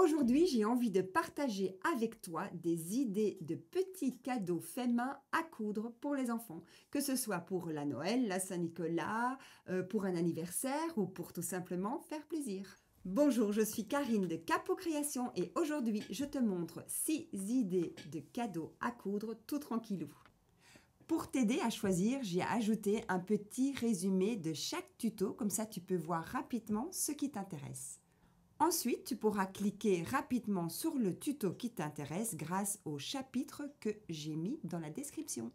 Aujourd'hui, j'ai envie de partager avec toi des idées de petits cadeaux faits main à coudre pour les enfants, que ce soit pour la Noël, la Saint-Nicolas, pour un anniversaire ou pour tout simplement faire plaisir. Bonjour, je suis Karine de Capo Création et aujourd'hui, je te montre 6 idées de cadeaux à coudre tout tranquillou. Pour t'aider à choisir, j'ai ajouté un petit résumé de chaque tuto, comme ça tu peux voir rapidement ce qui t'intéresse. Ensuite, tu pourras cliquer rapidement sur le tuto qui t'intéresse grâce au chapitre que j'ai mis dans la description.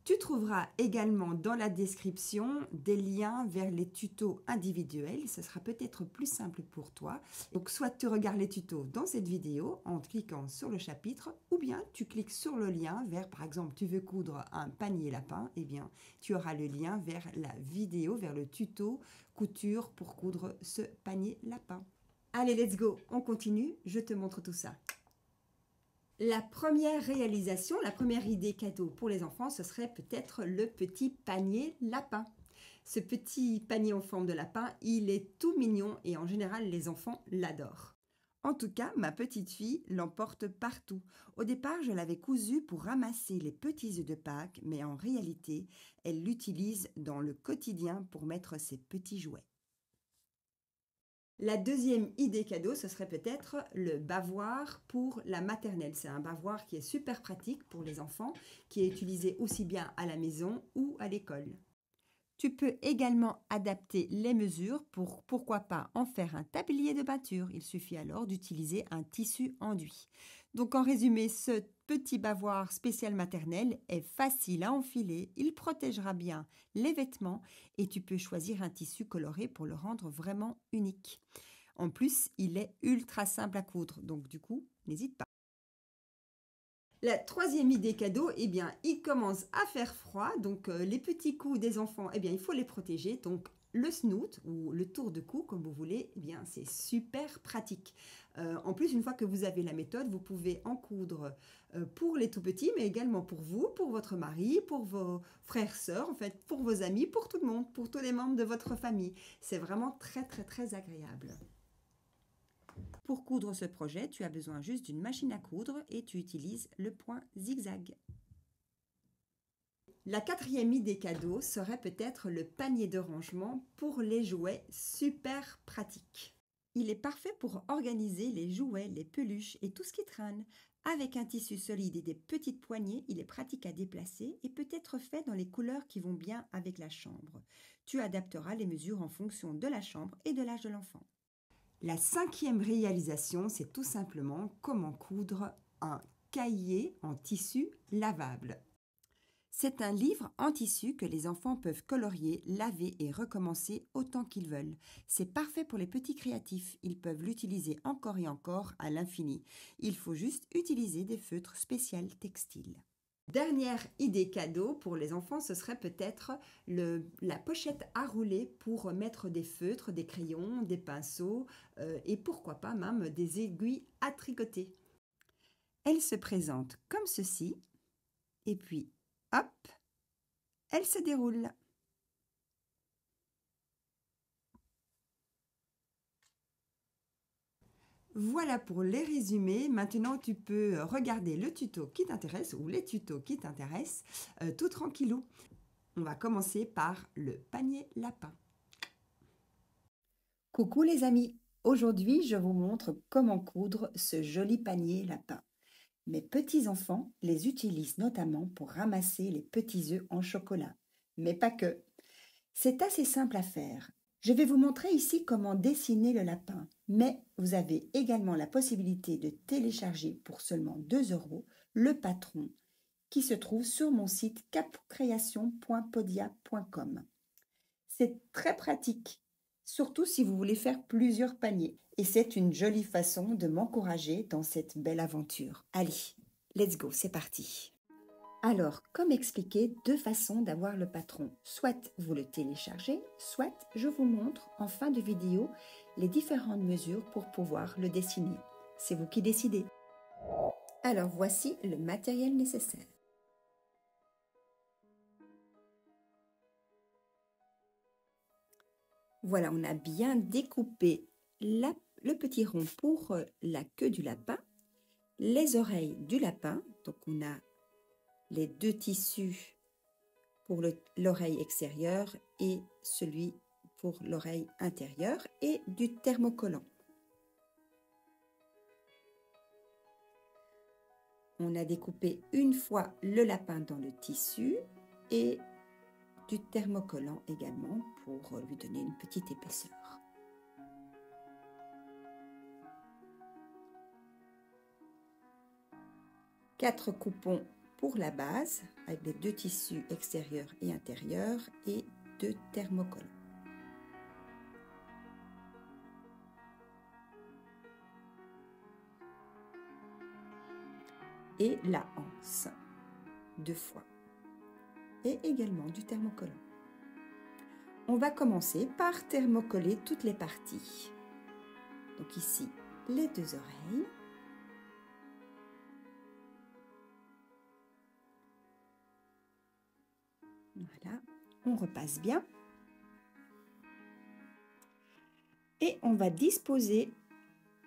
Tu trouveras également dans la description des liens vers les tutos individuels. Ce sera peut-être plus simple pour toi. Donc, soit tu regardes les tutos dans cette vidéo en cliquant sur le chapitre, ou bien tu cliques sur le lien vers, par exemple, tu veux coudre un panier lapin, eh bien, tu auras le lien vers la vidéo, vers le tuto couture pour coudre ce panier lapin. Allez, let's go, on continue, je te montre tout ça. La première réalisation, la première idée cadeau pour les enfants, ce serait peut-être le petit panier lapin. Ce petit panier en forme de lapin, il est tout mignon et en général, les enfants l'adorent. En tout cas, ma petite fille l'emporte partout. Au départ, je l'avais cousu pour ramasser les petits œufs de Pâques, mais en réalité, elle l'utilise dans le quotidien pour mettre ses petits jouets. La deuxième idée cadeau, ce serait peut-être le bavoir pour la maternelle. C'est un bavoir qui est super pratique pour les enfants, qui est utilisé aussi bien à la maison ou à l'école. Tu peux également adapter les mesures pour, pourquoi pas, en faire un tablier de peinture. Il suffit alors d'utiliser un tissu enduit. Donc en résumé, ce petit bavoir spécial maternel est facile à enfiler, il protégera bien les vêtements et tu peux choisir un tissu coloré pour le rendre vraiment unique. En plus, il est ultra simple à coudre, donc du coup, n'hésite pas. La troisième idée cadeau, eh bien, il commence à faire froid, donc les petits coups des enfants, eh bien, il faut les protéger. Donc, le snoot ou le tour de cou, comme vous voulez, eh bien, c'est super pratique. En plus, une fois que vous avez la méthode, vous pouvez en coudre pour les tout petits, mais également pour vous, pour votre mari, pour vos frères, sœurs, en fait, pour vos amis, pour tout le monde, pour tous les membres de votre famille. C'est vraiment très, très, très agréable. Pour coudre ce projet, tu as besoin juste d'une machine à coudre et tu utilises le point zigzag. La quatrième idée cadeau serait peut-être le panier de rangement pour les jouets, super pratique. Il est parfait pour organiser les jouets, les peluches et tout ce qui traîne. Avec un tissu solide et des petites poignées, il est pratique à déplacer et peut être fait dans les couleurs qui vont bien avec la chambre. Tu adapteras les mesures en fonction de la chambre et de l'âge de l'enfant. La cinquième réalisation, c'est tout simplement comment coudre un cahier en tissu lavable. C'est un livre en tissu que les enfants peuvent colorier, laver et recommencer autant qu'ils veulent. C'est parfait pour les petits créatifs. Ils peuvent l'utiliser encore et encore à l'infini. Il faut juste utiliser des feutres spéciaux textiles. Dernière idée cadeau pour les enfants, ce serait peut-être la pochette à rouler pour mettre des feutres, des crayons, des pinceaux et pourquoi pas même des aiguilles à tricoter. Elle se présente comme ceci et puis hop, elle se déroule. Voilà pour les résumés. Maintenant, tu peux regarder le tuto qui t'intéresse ou les tutos qui t'intéressent tout tranquillou. On va commencer par le panier lapin. Coucou les amis, aujourd'hui je vous montre comment coudre ce joli panier lapin. Mes petits-enfants les utilisent notamment pour ramasser les petits œufs en chocolat, mais pas que. C'est assez simple à faire. Je vais vous montrer ici comment dessiner le lapin, mais vous avez également la possibilité de télécharger pour seulement 2 € le patron qui se trouve sur mon site capcreation.podia.com. C'est très pratique, surtout si vous voulez faire plusieurs paniers. Et c'est une jolie façon de m'encourager dans cette belle aventure. Allez, let's go, c'est parti. Alors, comme expliqué, 2 façons d'avoir le patron. Soit vous le téléchargez, soit je vous montre en fin de vidéo les différentes mesures pour pouvoir le dessiner. C'est vous qui décidez. Alors, voici le matériel nécessaire. Voilà, on a bien découpé le petit rond pour la queue du lapin, les oreilles du lapin. Donc on a les deux tissus pour l'oreille extérieure et celui pour l'oreille intérieure et du thermocollant. On a découpé une fois le lapin dans le tissu et du thermocollant également pour lui donner une petite épaisseur. Quatre coupons pour la base avec les deux tissus extérieurs et intérieurs et deux thermocollants. Et la anse, 2 fois. Et également du thermocollant. On va commencer par thermocoller toutes les parties. Donc ici, les deux oreilles. Voilà, on repasse bien. Et on va disposer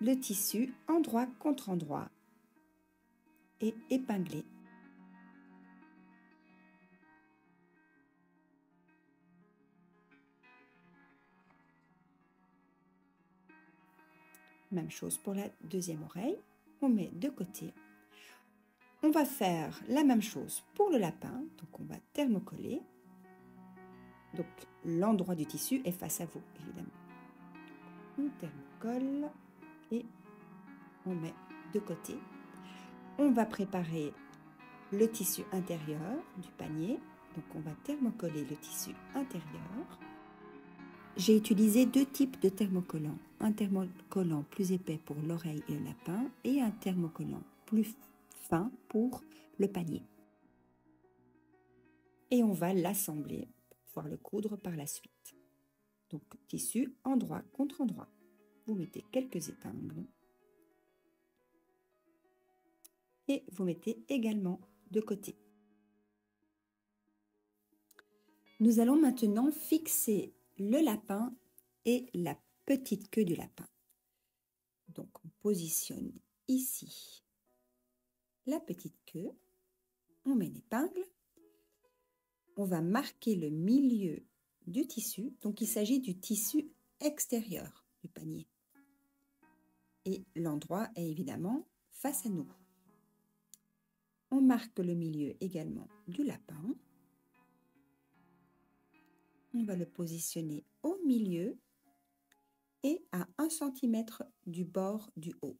le tissu endroit contre endroit et épingler. Même chose pour la deuxième oreille, on met de côté. On va faire la même chose pour le lapin, donc on va thermocoller. Donc l'endroit du tissu est face à vous, évidemment. On thermocolle et on met de côté. On va préparer le tissu intérieur du panier. Donc on va thermocoller le tissu intérieur. J'ai utilisé deux types de thermocollants. Un thermocollant plus épais pour l'oreille et le lapin et un thermocollant plus fin pour le panier. Et on va l'assembler pour pouvoir le coudre par la suite. Donc tissu endroit contre endroit. Vous mettez quelques épingles. Et vous mettez également de côté. Nous allons maintenant fixer le lapin et la petite queue du lapin. Donc on positionne ici la petite queue, on met une épingle, on va marquer le milieu du tissu, donc il s'agit du tissu extérieur du panier. Et l'endroit est évidemment face à nous. On marque le milieu également du lapin. On va le positionner au milieu et à 1 cm du bord du haut.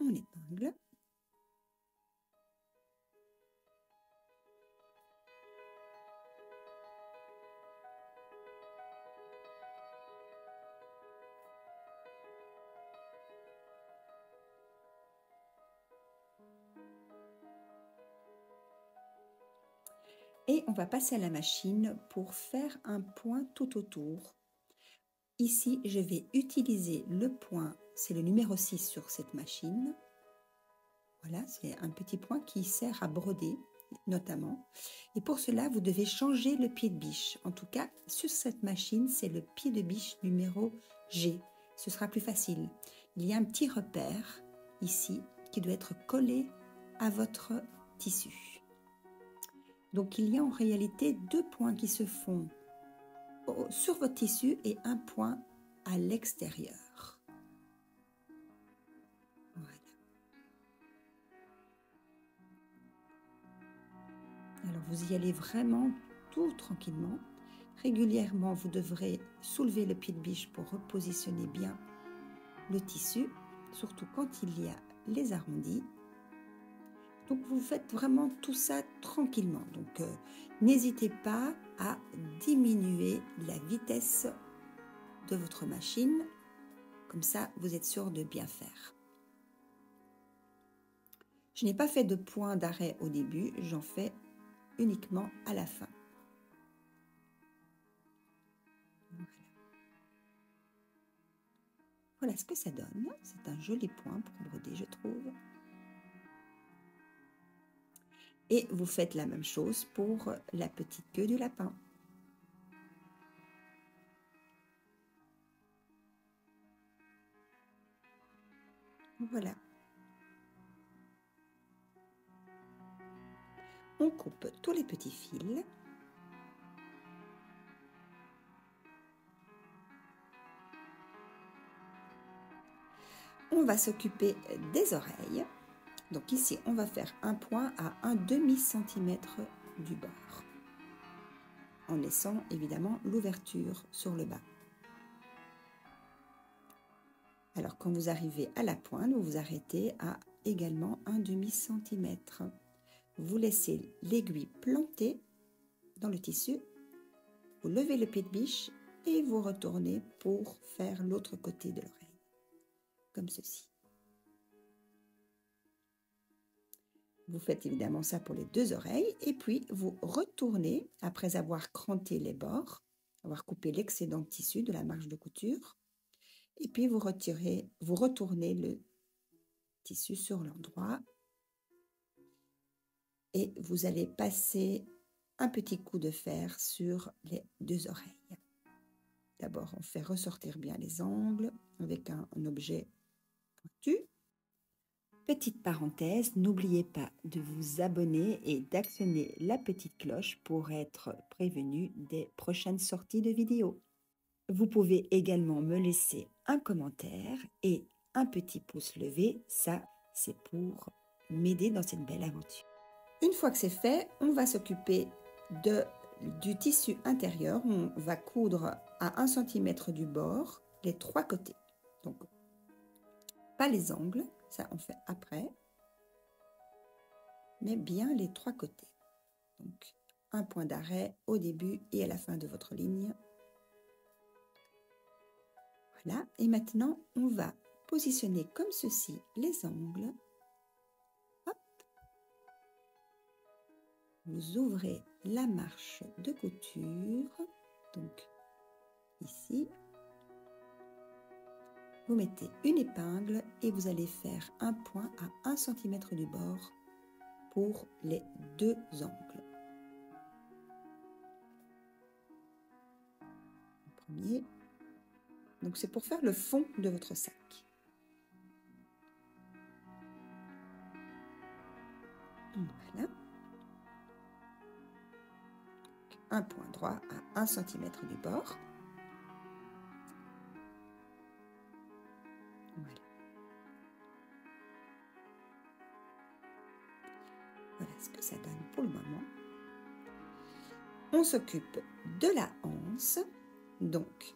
On épingle. Et on va passer à la machine pour faire un point tout autour. Ici, je vais utiliser le point, c'est le numéro 6 sur cette machine. Voilà, c'est un petit point qui sert à broder notamment. Et pour cela, vous devez changer le pied de biche. En tout cas, sur cette machine, c'est le pied de biche numéro G. Ce sera plus facile. Il y a un petit repère ici qui doit être collé à votre tissu. Donc, il y a en réalité 2 points qui se font sur votre tissu et un point à l'extérieur. Voilà. Alors, vous y allez vraiment tout tranquillement. Régulièrement, vous devrez soulever le pied de biche pour repositionner bien le tissu, surtout quand il y a les arrondis. Donc, vous faites vraiment tout ça tranquillement. Donc, n'hésitez pas à diminuer la vitesse de votre machine. Comme ça, vous êtes sûr de bien faire. Je n'ai pas fait de point d'arrêt au début, j'en fais uniquement à la fin. Voilà ce que ça donne. C'est un joli point pour broder, je trouve. Et vous faites la même chose pour la petite queue du lapin. Voilà. On coupe tous les petits fils. On va s'occuper des oreilles. Donc ici, on va faire un point à 1/2 centimètre du bord, en laissant évidemment l'ouverture sur le bas. Alors quand vous arrivez à la pointe, vous vous arrêtez à également 1/2 centimètre. Vous laissez l'aiguille plantée dans le tissu, vous levez le pied de biche et vous retournez pour faire l'autre côté de l'oreille, comme ceci. Vous faites évidemment ça pour les deux oreilles et puis vous retournez, après avoir cranté les bords, avoir coupé l'excédent de tissu de la marge de couture, et puis vous retournez le tissu sur l'endroit et vous allez passer un petit coup de fer sur les deux oreilles. D'abord, on fait ressortir bien les angles avec un objet pointu. Petite parenthèse, n'oubliez pas de vous abonner et d'actionner la petite cloche pour être prévenu des prochaines sorties de vidéos. Vous pouvez également me laisser un commentaire et un petit pouce levé, ça c'est pour m'aider dans cette belle aventure. Une fois que c'est fait, on va s'occuper du tissu intérieur. On va coudre à 1 centimètre du bord les trois côtés. Donc, pas les angles, ça on fait après, mais bien les trois côtés. Donc, un point d'arrêt au début et à la fin de votre ligne. Voilà, et maintenant on va positionner comme ceci les angles. Hop. Vous ouvrez la marche de couture, donc ici. Vous mettez une épingle et vous allez faire un point à 1 centimètre du bord pour les deux angles. Le premier. Donc c'est pour faire le fond de votre sac. Voilà. Un point droit à 1 centimètre du bord. Voilà. Voilà ce que ça donne pour le moment. On s'occupe de la anse. Donc,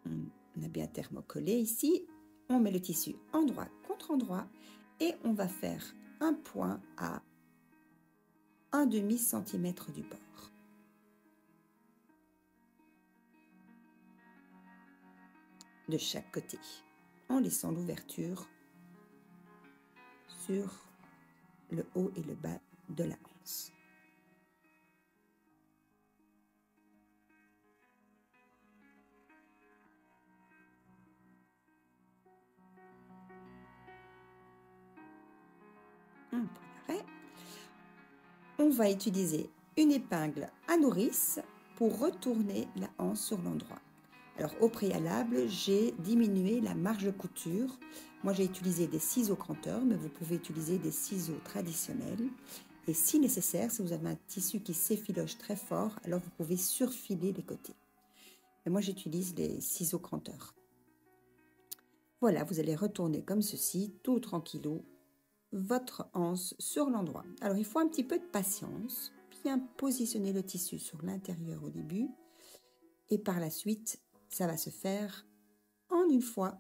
on a bien thermocollé ici. On met le tissu endroit contre endroit et on va faire un point à 1/2 centimètre du bord. De chaque côté, en laissant l'ouverture sur le haut et le bas de la anse. Un point d'arrêt. On va utiliser une épingle à nourrice pour retourner la anse sur l'endroit. Alors au préalable, j'ai diminué la marge couture. Moi j'ai utilisé des ciseaux cranteurs, mais vous pouvez utiliser des ciseaux traditionnels. Et si nécessaire, si vous avez un tissu qui s'effiloche très fort, alors vous pouvez surfiler les côtés. Et moi j'utilise les ciseaux cranteurs. Voilà, vous allez retourner comme ceci, tout tranquillou, votre anse sur l'endroit. Alors il faut un petit peu de patience, bien positionner le tissu sur l'intérieur au début, et par la suite, ça va se faire en une fois.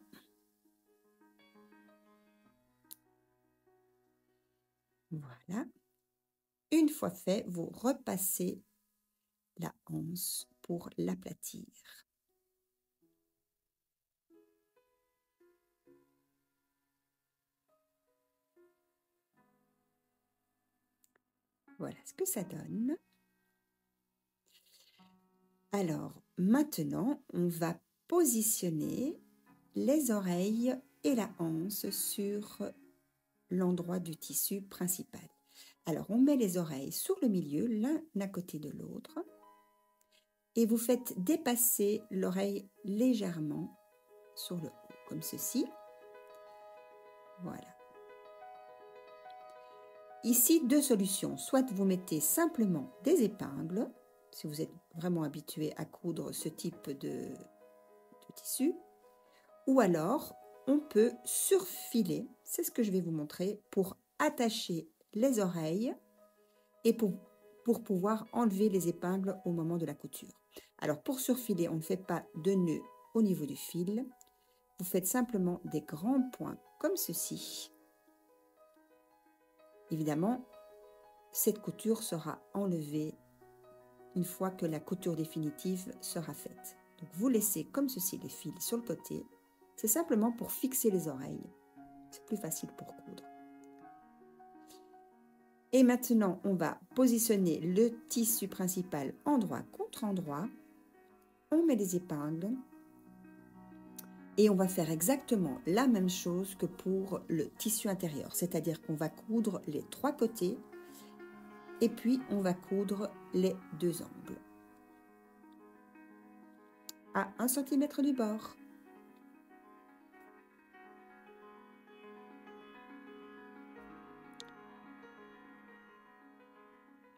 Voilà. Une fois fait, vous repassez la anse pour l'aplatir. Voilà ce que ça donne. Alors, maintenant, on va positionner les oreilles et la anse sur l'endroit du tissu principal. Alors, on met les oreilles sur le milieu, l'un à côté de l'autre, et vous faites dépasser l'oreille légèrement sur le haut, comme ceci. Voilà. Ici, deux solutions. Soit vous mettez simplement des épingles, si vous êtes vraiment habitué à coudre ce type de tissu, ou alors on peut surfiler, c'est ce que je vais vous montrer, pour attacher les oreilles et pour pouvoir enlever les épingles au moment de la couture. Alors pour surfiler, on ne fait pas de nœud au niveau du fil, vous faites simplement des grands points comme ceci. Évidemment, cette couture sera enlevée une fois que la couture définitive sera faite. Donc vous laissez comme ceci les fils sur le côté. C'est simplement pour fixer les oreilles. C'est plus facile pour coudre. Et maintenant, on va positionner le tissu principal endroit contre endroit. On met les épingles. Et on va faire exactement la même chose que pour le tissu intérieur. C'est-à-dire qu'on va coudre les trois côtés. Et puis, on va coudre les deux angles. À 1 cm du bord.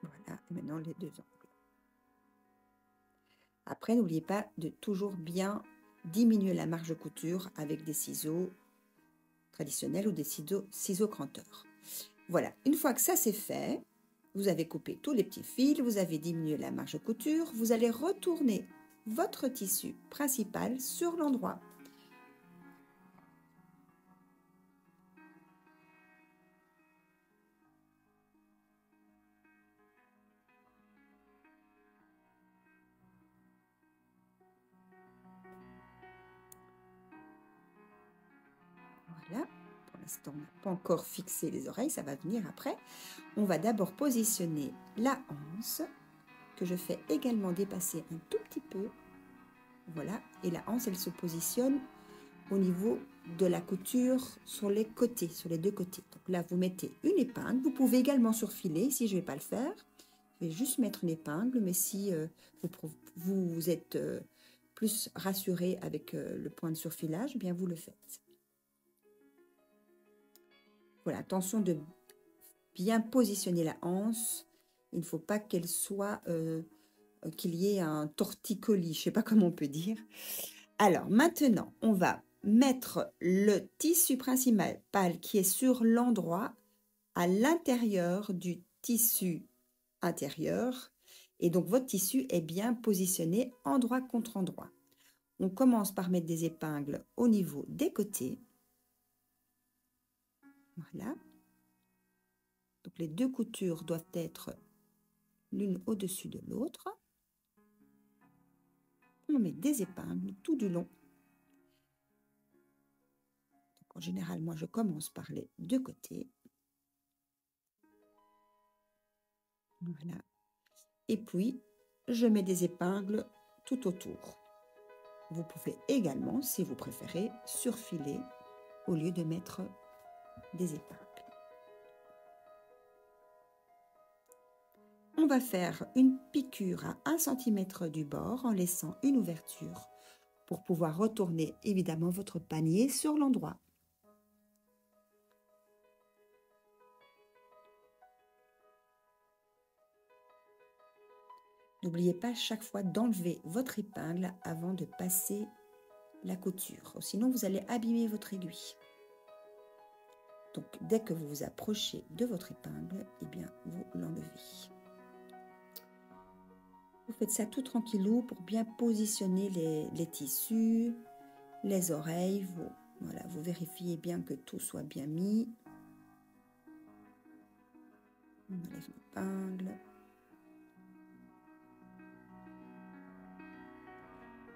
Voilà, et maintenant les deux angles. Après, n'oubliez pas de toujours bien diminuer la marge de couture avec des ciseaux traditionnels ou des ciseaux cranteurs. Voilà, une fois que ça c'est fait, vous avez coupé tous les petits fils, vous avez diminué la marge de couture, vous allez retourner votre tissu principal sur l'endroit. Voilà, pour l'instant on n'a pas encore fixé les oreilles, ça va venir après. On va d'abord positionner la anse, que je fais également dépasser un tout petit peu. Voilà, et la anse elle se positionne au niveau de la couture sur les côtés, sur les deux côtés. Donc là, vous mettez une épingle. Vous pouvez également surfiler. Ici, je ne vais pas le faire. Je vais juste mettre une épingle. Mais si vous êtes plus rassuré avec le point de surfilage, eh bien vous le faites. Voilà, attention de bien positionner la anse. Il ne faut pas qu'elle soit, qu'il y ait un torticolis. Je ne sais pas comment on peut dire. Alors, maintenant, on va mettre le tissu principal qui est sur l'endroit à l'intérieur du tissu intérieur. Et donc, votre tissu est bien positionné endroit contre endroit. On commence par mettre des épingles au niveau des côtés. Voilà. Donc, les deux coutures doivent être l'une au-dessus de l'autre. On met des épingles tout du long. En général, moi, je commence par les deux côtés. Voilà. Et puis, je mets des épingles tout autour. Vous pouvez également, si vous préférez, surfiler au lieu de mettre des épingles. On va faire une piqûre à 1 cm du bord en laissant une ouverture pour pouvoir retourner évidemment votre panier sur l'endroit. N'oubliez pas chaque fois d'enlever votre épingle avant de passer la couture. Sinon, vous allez abîmer votre aiguille. Donc, dès que vous vous approchez de votre épingle, eh bien, vous l'enlevez. Vous faites ça tout tranquillou pour bien positionner les tissus, les oreilles. Voilà, vous vérifiez bien que tout soit bien mis. On enlève l'épingle.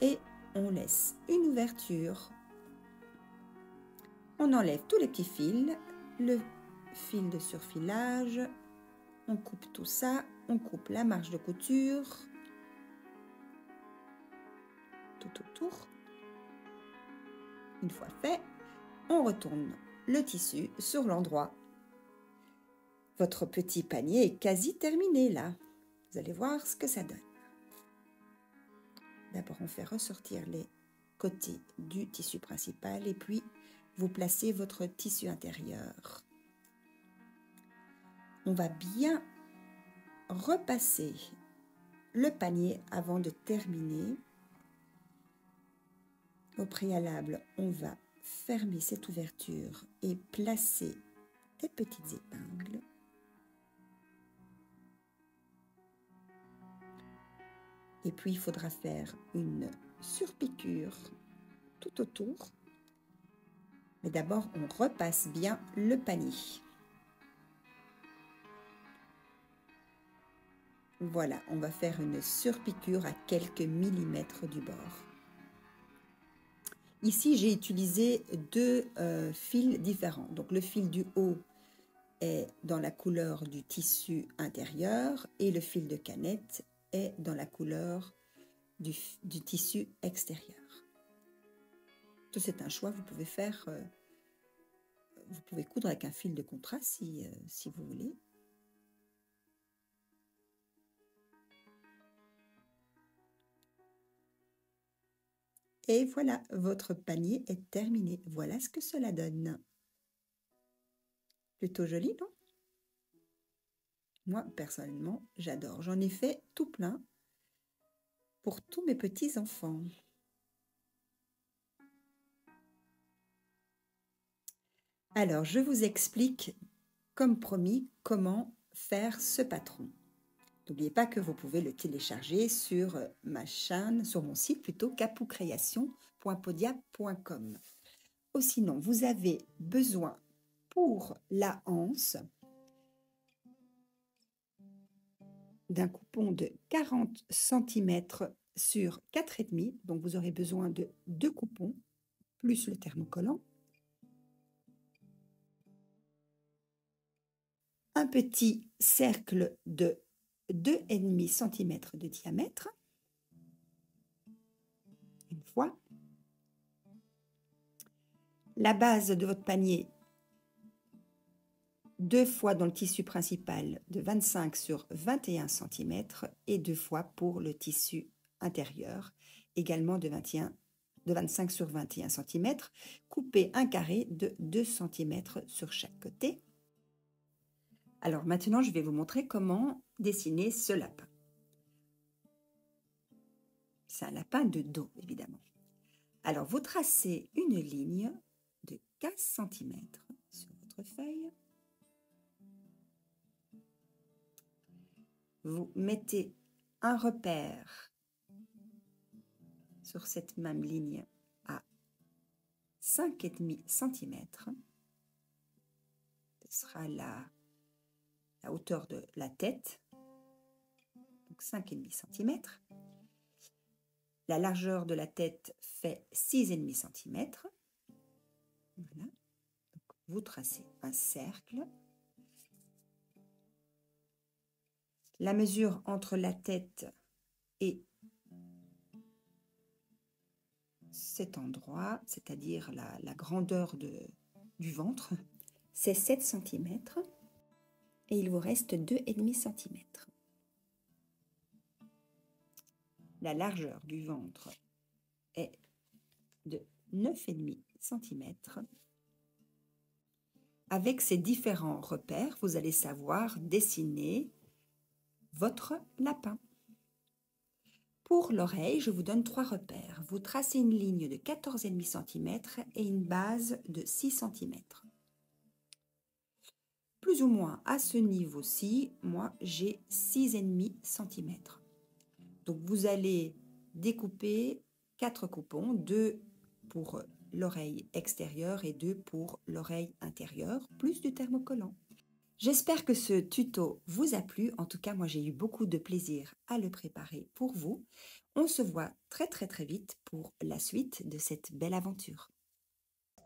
Et on laisse une ouverture. On enlève tous les petits fils, le fil de surfilage, on coupe tout ça, on coupe la marge de couture, tout autour. Une fois fait, on retourne le tissu sur l'endroit. Votre petit panier est quasi terminé là. Vous allez voir ce que ça donne. D'abord, on fait ressortir les côtés du tissu principal et puis vous placez votre tissu intérieur. On va bien repasser le panier avant de terminer. Au préalable, on va fermer cette ouverture et placer des petites épingles. Et puis, il faudra faire une surpiqûre tout autour. Mais d'abord, on repasse bien le panier. Voilà, on va faire une surpiqûre à quelques millimètres du bord. Ici, j'ai utilisé deux fils différents. Donc, le fil du haut est dans la couleur du tissu intérieur et le fil de canette est dans la couleur du tissu extérieur. C'est un choix, vous pouvez faire, vous pouvez coudre avec un fil de contrat si vous voulez. Et voilà, votre panier est terminé. Voilà ce que cela donne. Plutôt joli, non? Moi, personnellement, j'adore. J'en ai fait tout plein pour tous mes petits-enfants. Alors, je vous explique, comme promis, comment faire ce patron. N'oubliez pas que vous pouvez le télécharger sur ma chaîne, sur mon site plutôt, capoucreation.podia.com. Ou sinon, vous avez besoin pour la anse d'un coupon de 40 cm sur 4,5. Donc, vous aurez besoin de 2 coupons plus le thermocollant. Un petit cercle de 2,5 cm de diamètre, une fois. La base de votre panier, 2 fois dans le tissu principal de 25 sur 21 cm et 2 fois pour le tissu intérieur, également de 25 sur 21 cm. Coupez un carré de 2 cm sur chaque côté. Alors maintenant, je vais vous montrer comment dessiner ce lapin. C'est un lapin de dos, évidemment. Alors, vous tracez une ligne de 15 cm sur votre feuille. Vous mettez un repère sur cette même ligne à 5,5 cm. Ce sera la hauteur de la tête, donc 5,5 cm. La largeur de la tête fait 6,5 cm. Voilà. Donc, vous tracez un cercle. La mesure entre la tête et cet endroit, c'est-à-dire la grandeur du ventre, c'est 7 cm. Et il vous reste 2,5 cm. La largeur du ventre est de 9,5 cm. Avec ces différents repères, vous allez savoir dessiner votre lapin. Pour l'oreille, je vous donne 3 repères. Vous tracez une ligne de 14,5 cm et une base de 6 cm. Plus ou moins à ce niveau-ci, moi j'ai 6,5 cm. Donc vous allez découper 4 coupons, 2 pour l'oreille extérieure et 2 pour l'oreille intérieure, plus du thermocollant. J'espère que ce tuto vous a plu. En tout cas, moi j'ai eu beaucoup de plaisir à le préparer pour vous. On se voit très vite pour la suite de cette belle aventure.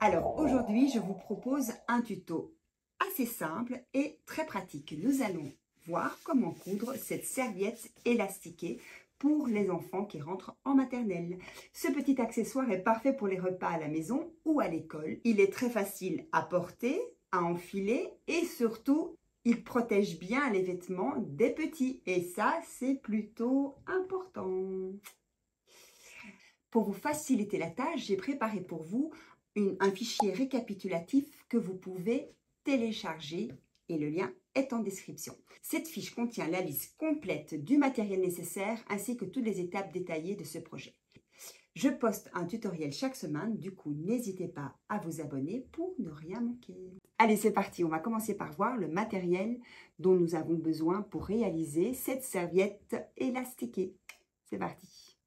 Alors aujourd'hui, je vous propose un tuto assez simple et très pratique. Nous allons voir comment coudre cette serviette élastiquée pour les enfants qui rentrent en maternelle. Ce petit accessoire est parfait pour les repas à la maison ou à l'école. Il est très facile à porter, à enfiler et surtout, il protège bien les vêtements des petits. Et ça, c'est plutôt important. Pour vous faciliter la tâche, j'ai préparé pour vous un fichier récapitulatif que vous pouvez télécharger et le lien est en description. Cette fiche contient la liste complète du matériel nécessaire ainsi que toutes les étapes détaillées de ce projet. Je poste un tutoriel chaque semaine, du coup n'hésitez pas à vous abonner pour ne rien manquer. Allez, c'est parti, on va commencer par voir le matériel dont nous avons besoin pour réaliser cette serviette élastiquée. C'est parti.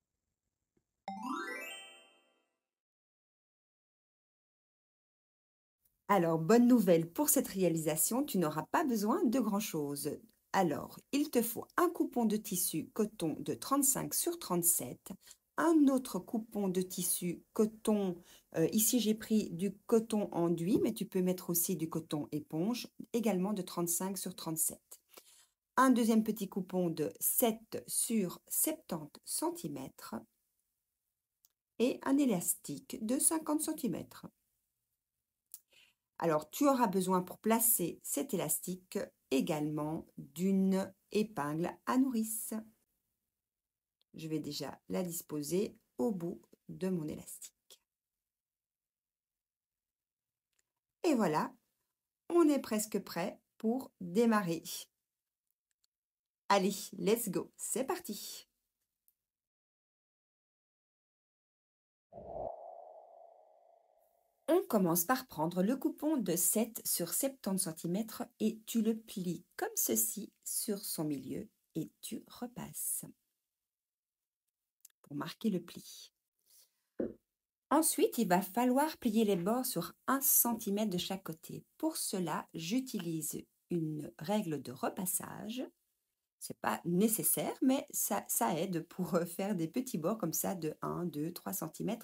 Alors, bonne nouvelle pour cette réalisation, tu n'auras pas besoin de grand-chose. Alors, il te faut un coupon de tissu coton de 35 sur 37, un autre coupon de tissu coton, ici j'ai pris du coton enduit, mais tu peux mettre aussi du coton éponge, également de 35 sur 37. Un deuxième petit coupon de 7 sur 70 cm et un élastique de 50 cm. Alors, tu auras besoin pour placer cet élastique également d'une épingle à nourrice. Je vais déjà la disposer au bout de mon élastique. Et voilà, on est presque prêt pour démarrer. Allez, let's go, c'est parti! On commence par prendre le coupon de 7 sur 70 cm et tu le plies comme ceci sur son milieu et tu repasses pour marquer le pli. Ensuite, il va falloir plier les bords sur 1 cm de chaque côté. Pour cela, j'utilise une règle de repassage. Ce n'est pas nécessaire, mais ça aide pour faire des petits bords comme ça de 1, 2, 3 cm.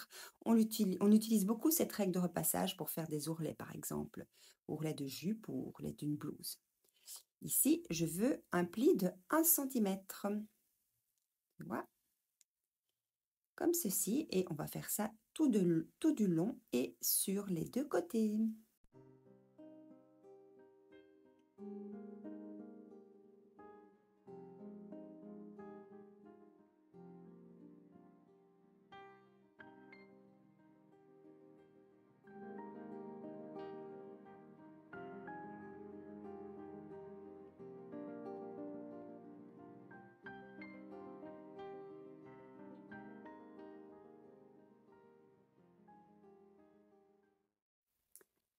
On utilise beaucoup cette règle de repassage pour faire des ourlets, par exemple. Ourlets de jupe ou ourlets d'une blouse. Ici, je veux un pli de 1 cm. Voilà. Comme ceci. Et on va faire ça tout du long et sur les deux côtés.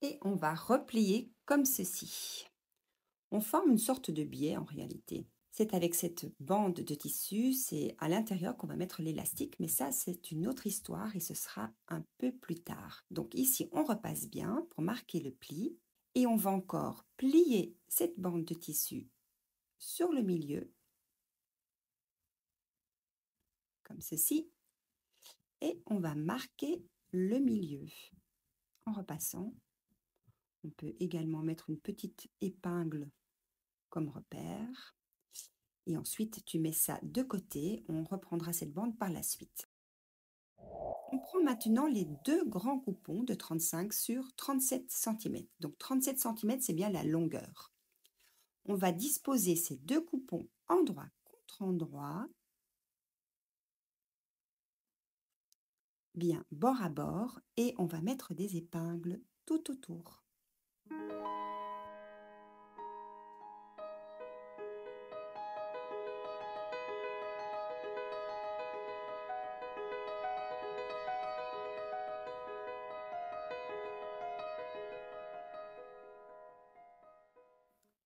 Et on va replier comme ceci. On forme une sorte de biais en réalité. C'est avec cette bande de tissu, c'est à l'intérieur qu'on va mettre l'élastique, mais ça c'est une autre histoire et ce sera un peu plus tard. Donc ici on repasse bien pour marquer le pli et on va encore plier cette bande de tissu sur le milieu, comme ceci, et on va marquer le milieu en repassant. On peut également mettre une petite épingle comme repère. Et ensuite, tu mets ça de côté. On reprendra cette bande par la suite. On prend maintenant les deux grands coupons de 35 sur 37 cm. Donc 37 cm, c'est bien la longueur. On va disposer ces deux coupons endroit contre endroit, bien bord à bord, et on va mettre des épingles tout autour.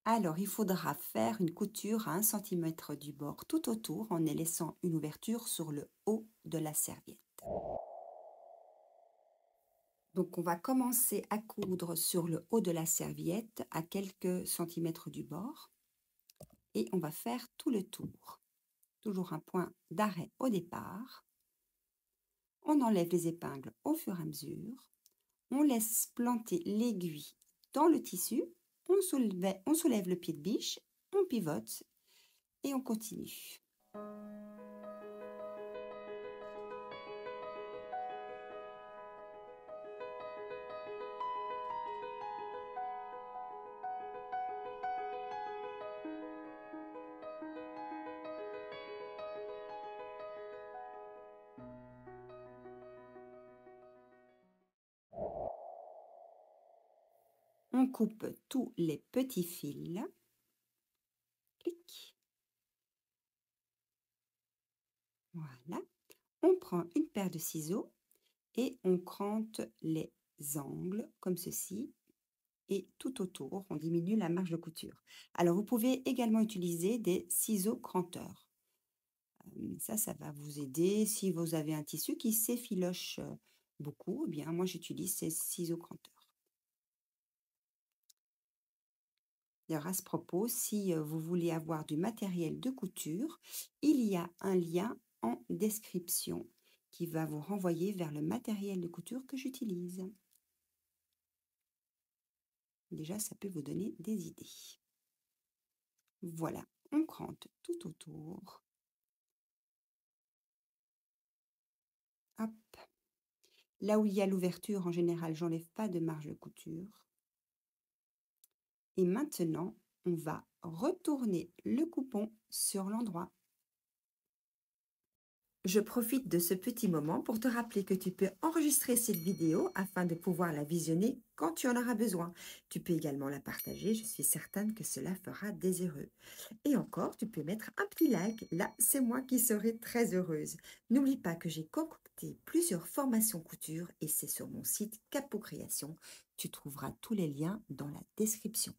Alors, il faudra faire une couture à 1 cm du bord tout autour en laissant une ouverture sur le haut de la serviette. Donc, on va commencer à coudre sur le haut de la serviette à quelques centimètres du bord et on va faire tout le tour. Toujours un point d'arrêt au départ. On enlève les épingles au fur et à mesure. On laisse planter l'aiguille dans le tissu. On soulève le pied de biche, on pivote et on continue. On coupe tous les petits fils. Clic. Voilà. On prend une paire de ciseaux et on crante les angles comme ceci. Et tout autour, on diminue la marge de couture. Alors, vous pouvez également utiliser des ciseaux cranteurs. Ça va vous aider. Si vous avez un tissu qui s'effiloche beaucoup, eh bien, moi, j'utilise ces ciseaux cranteurs. D'ailleurs, à ce propos, si vous voulez avoir du matériel de couture, il y a un lien en description qui va vous renvoyer vers le matériel de couture que j'utilise. Déjà, ça peut vous donner des idées. Voilà, on crante tout autour. Hop. Là où il y a l'ouverture, en général, j'enlève pas de marge de couture. Et maintenant, on va retourner le coupon sur l'endroit. Je profite de ce petit moment pour te rappeler que tu peux enregistrer cette vidéo afin de pouvoir la visionner quand tu en auras besoin. Tu peux également la partager, je suis certaine que cela fera des heureux. Et encore, tu peux mettre un petit like, là c'est moi qui serai très heureuse. N'oublie pas que j'ai concocté plusieurs formations couture et c'est sur mon site Capot Création. Tu trouveras tous les liens dans la description.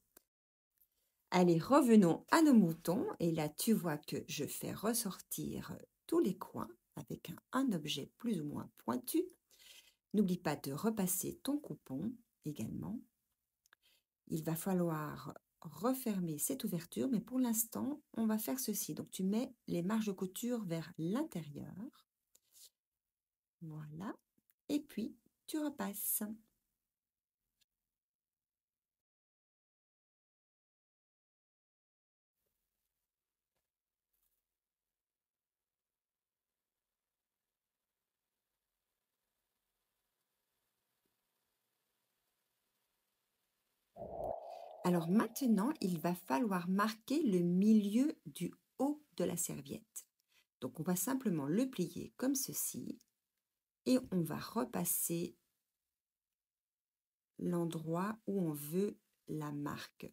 Allez, revenons à nos moutons et là tu vois que je fais ressortir tous les coins avec un objet plus ou moins pointu. N'oublie pas de repasser ton coupon également. Il va falloir refermer cette ouverture, mais pour l'instant, on va faire ceci. Donc, tu mets les marges de couture vers l'intérieur. Voilà. Et puis, tu repasses. Alors maintenant, il va falloir marquer le milieu du haut de la serviette. Donc, on va simplement le plier comme ceci et on va repasser l'endroit où on veut la marque,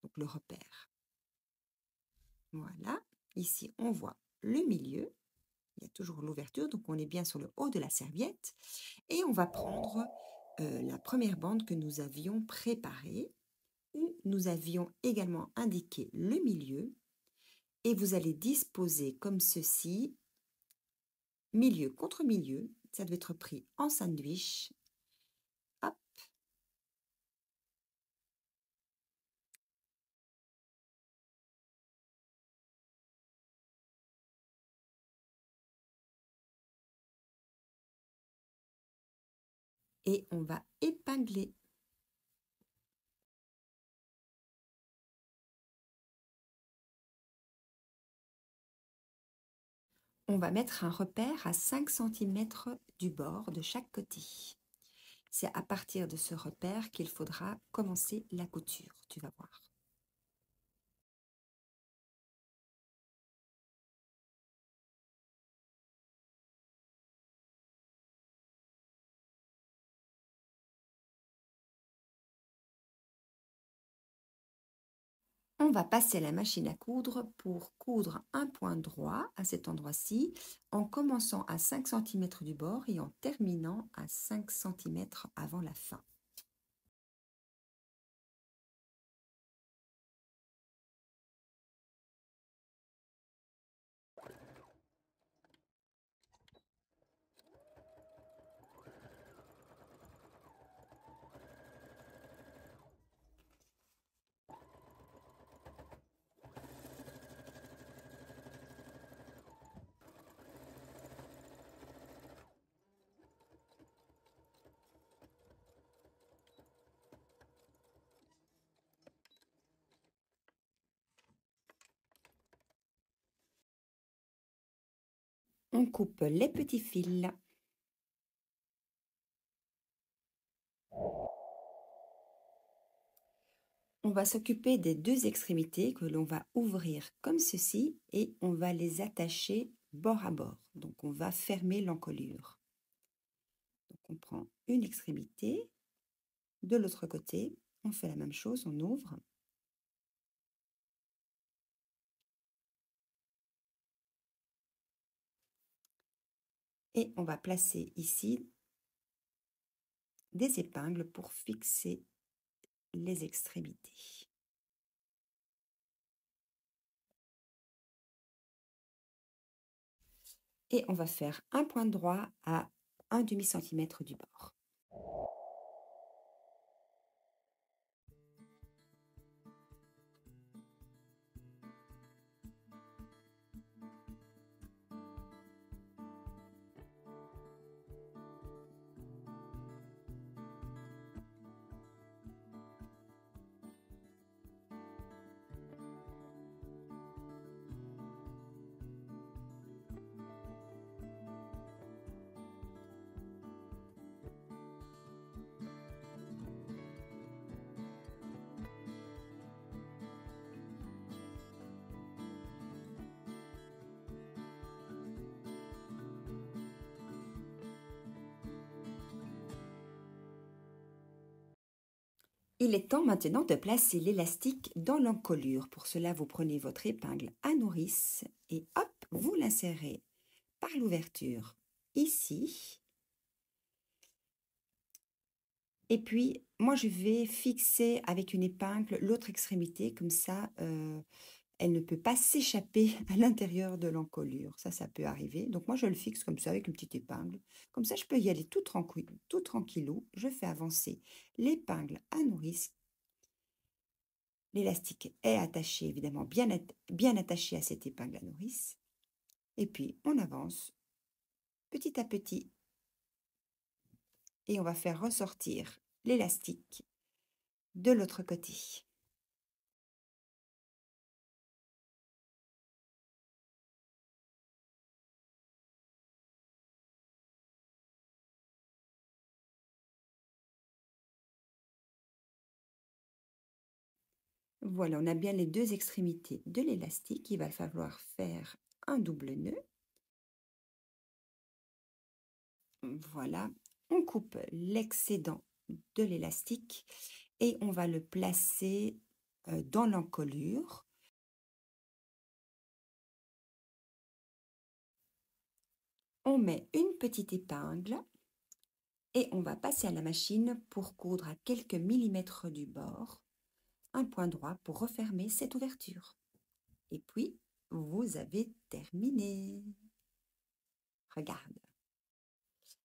donc le repère. Voilà, ici on voit le milieu, il y a toujours l'ouverture, donc on est bien sur le haut de la serviette et on va prendre la première bande que nous avions préparée où nous avions également indiqué le milieu et vous allez disposer comme ceci, milieu contre milieu, ça doit être pris en sandwich. Hop. Et on va épingler. On va mettre un repère à 5 cm du bord de chaque côté. C'est à partir de ce repère qu'il faudra commencer la couture, tu vas voir. On va passer à la machine à coudre pour coudre un point droit à cet endroit-ci en commençant à 5 cm du bord et en terminant à 5 cm avant la fin. On coupe les petits fils. On va s'occuper des deux extrémités que l'on va ouvrir comme ceci et on va les attacher bord à bord. Donc on va fermer l'encolure. Donc on prend une extrémité, de l'autre côté, On fait la même chose, on ouvre. Et on va placer ici des épingles pour fixer les extrémités. Et on va faire un point droit à 1/2 centimètre du bord. Il est temps maintenant de placer l'élastique dans l'encolure. Pour cela, vous prenez votre épingle à nourrice et hop, vous l'insérez par l'ouverture ici. Et puis, moi, je vais fixer avec une épingle l'autre extrémité, comme ça, elle ne peut pas s'échapper à l'intérieur de l'encolure. Ça peut arriver. Donc, moi, je le fixe comme ça avec une petite épingle. Comme ça, je peux y aller tout tranquillou. Je fais avancer l'épingle à nourrice. L'élastique est attaché, évidemment, bien attaché à cette épingle à nourrice. Et puis, on avance petit à petit. Et on va faire ressortir l'élastique de l'autre côté. Voilà, on a bien les deux extrémités de l'élastique. Il va falloir faire un double nœud. Voilà, on coupe l'excédent de l'élastique et on va le placer dans l'encolure. On met une petite épingle et on va passer à la machine pour coudre à quelques millimètres du bord un point droit pour refermer cette ouverture. Et puis, vous avez terminé. Regarde.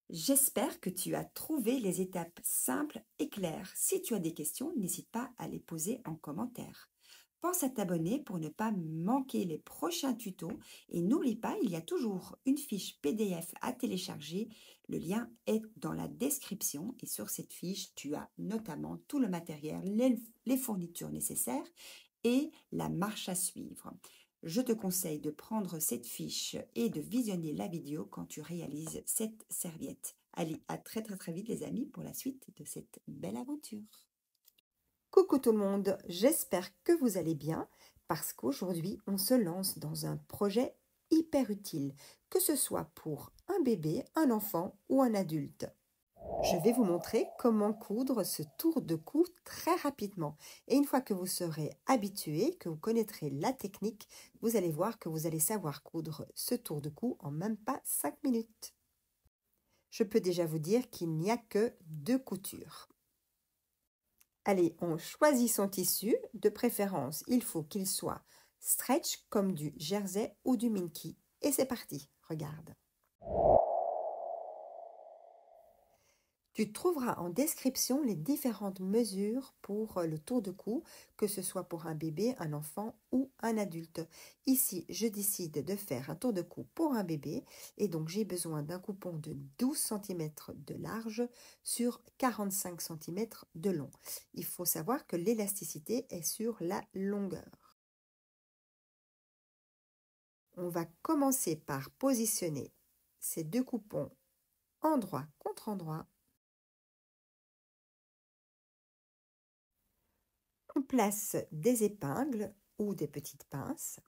J'espère que tu as trouvé les étapes simples et claires. Si tu as des questions, n'hésite pas à les poser en commentaire. Pense à t'abonner pour ne pas manquer les prochains tutos et n'oublie pas, il y a toujours une fiche PDF à télécharger. Le lien est dans la description et sur cette fiche, tu as notamment tout le matériel, les fournitures nécessaires et la marche à suivre. Je te conseille de prendre cette fiche et de visionner la vidéo quand tu réalises cette serviette. Allez, à très vite les amis pour la suite de cette belle aventure. Coucou tout le monde, j'espère que vous allez bien parce qu'aujourd'hui on se lance dans un projet hyper utile, que ce soit pour un bébé, un enfant ou un adulte. Je vais vous montrer comment coudre ce tour de cou très rapidement. Et une fois que vous serez habitué, que vous connaîtrez la technique, vous allez voir que vous allez savoir coudre ce tour de cou en même pas 5 minutes. Je peux déjà vous dire qu'il n'y a que 2 coutures. Allez, on choisit son tissu. De préférence, il faut qu'il soit stretch comme du jersey ou du minky. Et c'est parti, regarde. Tu trouveras en description les différentes mesures pour le tour de cou, que ce soit pour un bébé, un enfant ou un adulte. Ici, je décide de faire un tour de cou pour un bébé et donc j'ai besoin d'un coupon de 12 cm de large sur 45 cm de long. Il faut savoir que l'élasticité est sur la longueur. On va commencer par positionner ces 2 coupons endroit contre endroit. On place des épingles ou des petites pinces.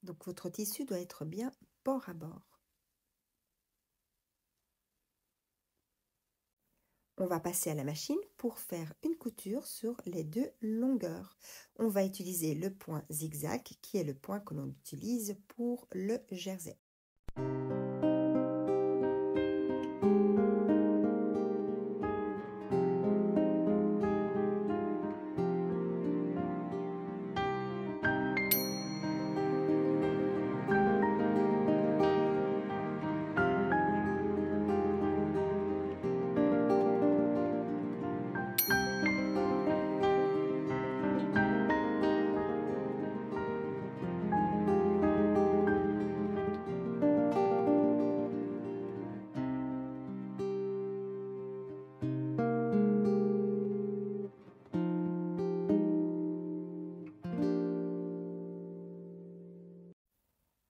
Donc votre tissu doit être bien bord à bord. On va passer à la machine pour faire une couture sur les deux longueurs. On va utiliser le point zigzag qui est le point que l'on utilise pour le jersey.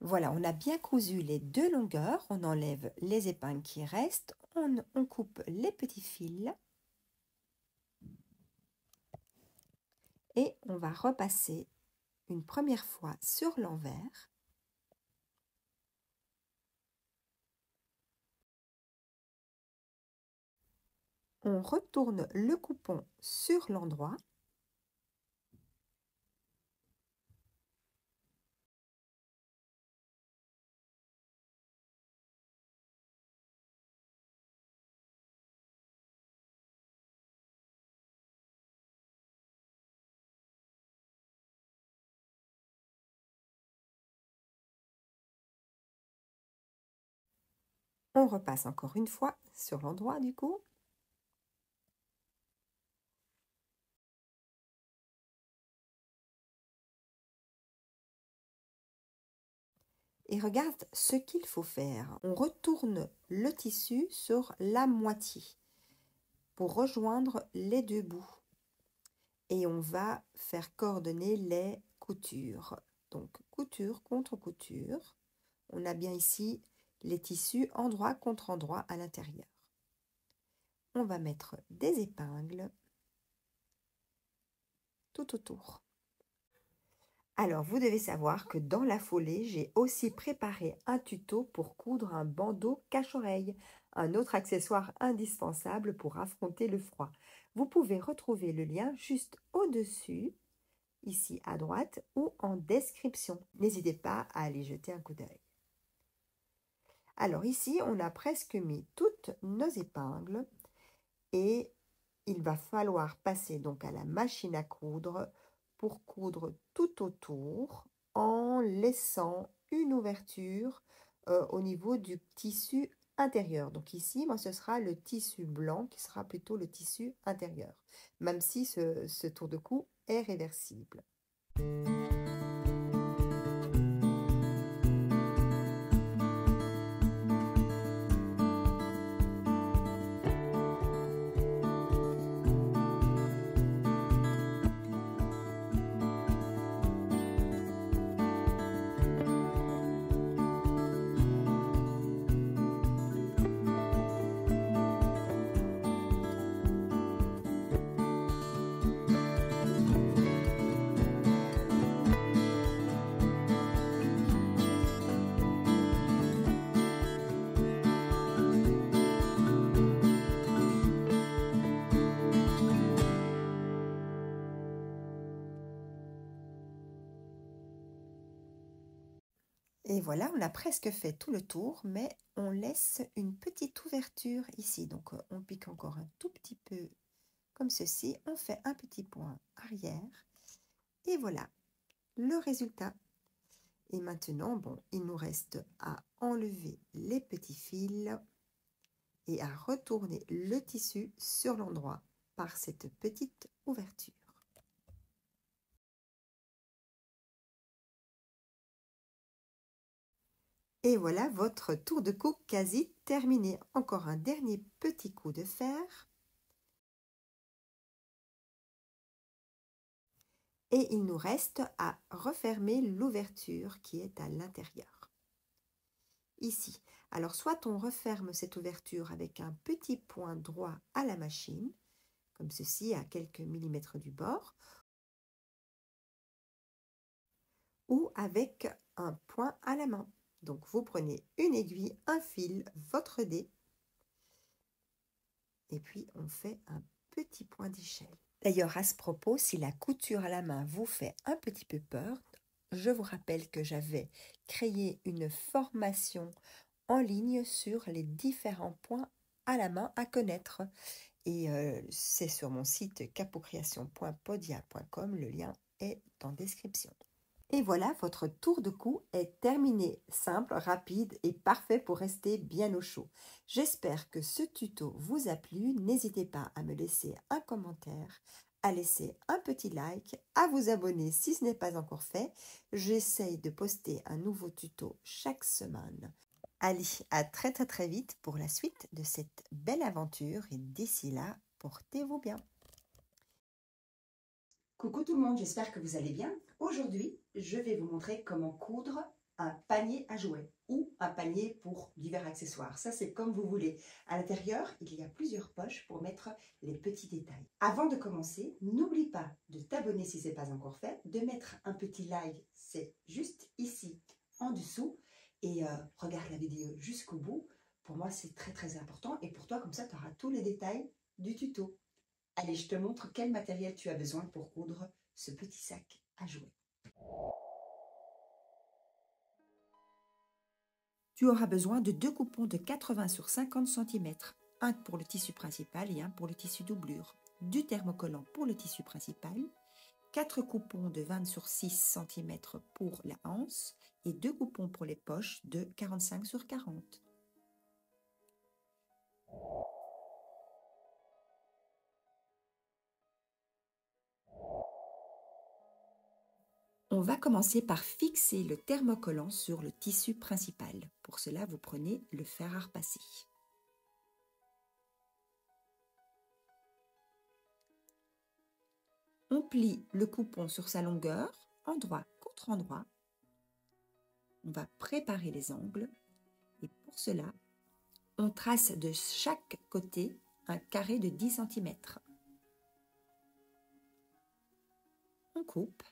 Voilà, on a bien cousu les deux longueurs, on enlève les épingles qui restent, on coupe les petits fils et on va repasser une première fois sur l'envers. On retourne le coupon sur l'endroit. On repasse encore une fois sur l'endroit du coup. Et regarde ce qu'il faut faire. On retourne le tissu sur la moitié pour rejoindre les deux bouts. Et on va faire coordonner les coutures. Donc couture contre couture. On a bien ici les tissus endroit contre endroit à l'intérieur. On va mettre des épingles tout autour. Alors, vous devez savoir que dans la foulée, j'ai aussi préparé un tuto pour coudre un bandeau cache-oreille, un autre accessoire indispensable pour affronter le froid. Vous pouvez retrouver le lien juste au-dessus, ici à droite, ou en description. N'hésitez pas à aller jeter un coup d'œil. Alors ici, on a presque mis toutes nos épingles et il va falloir passer donc à la machine à coudre pour coudre tout autour en laissant une ouverture au niveau du tissu intérieur. Donc ici, moi, ce sera le tissu blanc qui sera plutôt le tissu intérieur, même si ce tour de cou est réversible. Et voilà, on a presque fait tout le tour, mais on laisse une petite ouverture ici. Donc, on pique encore un tout petit peu comme ceci. On fait un petit point arrière. Et voilà, le résultat. Et maintenant, bon, il nous reste à enlever les petits fils et à retourner le tissu sur l'endroit par cette petite ouverture. Et voilà votre tour de cou quasi terminé. Encore un dernier petit coup de fer. Et il nous reste à refermer l'ouverture qui est à l'intérieur. Ici. Alors soit on referme cette ouverture avec un petit point droit à la machine, comme ceci à quelques millimètres du bord, ou avec un point à la main. Donc vous prenez une aiguille, un fil, votre dé, et puis on fait un petit point d'échelle. D'ailleurs, à ce propos, si la couture à la main vous fait un petit peu peur, je vous rappelle que j'avais créé une formation en ligne sur les différents points à la main à connaître. Et c'est sur mon site capocreation.podia.com, le lien est en description. Et voilà, votre tour de cou est terminé, simple, rapide et parfait pour rester bien au chaud. J'espère que ce tuto vous a plu. N'hésitez pas à me laisser un commentaire, à laisser un petit like, à vous abonner si ce n'est pas encore fait. J'essaye de poster un nouveau tuto chaque semaine. Allez, à très vite pour la suite de cette belle aventure et d'ici là, portez-vous bien. Coucou tout le monde, j'espère que vous allez bien. Aujourd'hui, je vais vous montrer comment coudre un panier à jouets ou un panier pour divers accessoires. Ça, c'est comme vous voulez. À l'intérieur, il y a plusieurs poches pour mettre les petits détails. Avant de commencer, n'oublie pas de t'abonner si ce n'est pas encore fait, de mettre un petit like, c'est juste ici en dessous, et regarde la vidéo jusqu'au bout. Pour moi, c'est très important et pour toi, comme ça, tu auras tous les détails du tuto. Allez, je te montre quel matériel tu as besoin pour coudre ce petit sac à jouets. Tu auras besoin de 2 coupons de 80 sur 50 cm, un pour le tissu principal et un pour le tissu doublure, du thermocollant pour le tissu principal, 4 coupons de 20 sur 6 cm pour la anse et 2 coupons pour les poches de 45 sur 40. On va commencer par fixer le thermocollant sur le tissu principal. Pour cela, vous prenez le fer à repasser. On plie le coupon sur sa longueur, endroit contre endroit. On va préparer les angles et pour cela, on trace de chaque côté un carré de 10 cm. On coupe.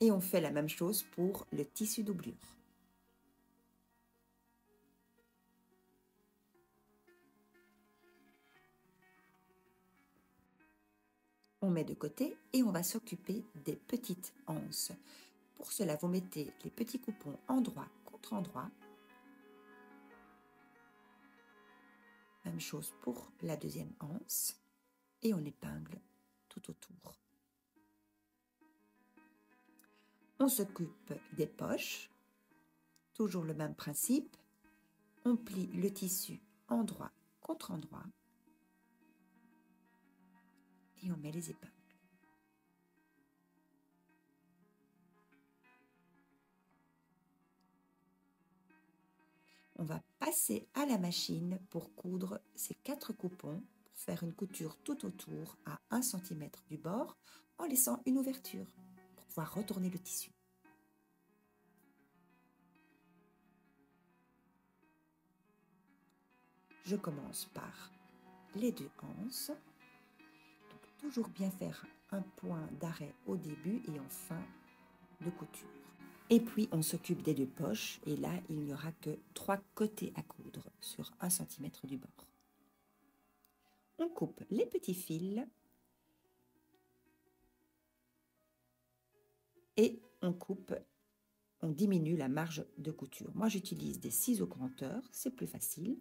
Et on fait la même chose pour le tissu doublure. On met de côté et on va s'occuper des petites anses. Pour cela, vous mettez les petits coupons endroit contre endroit. Même chose pour la deuxième anse. Et on épingle tout autour. On s'occupe des poches. Toujours le même principe. On plie le tissu endroit contre endroit. Et on met les épingles. On va passer à la machine pour coudre ces 4 coupons pour faire une couture tout autour à 1 cm du bord en laissant une ouverture pour pouvoir retourner le tissu. Je commence par les 2 anses. Donc, toujours bien faire un point d'arrêt au début et en fin de couture. Et puis on s'occupe des 2 poches et là il n'y aura que 3 côtés à coudre sur 1 cm du bord. On coupe les petits fils et on diminue la marge de couture. Moi j'utilise des ciseaux granteurs, c'est plus facile,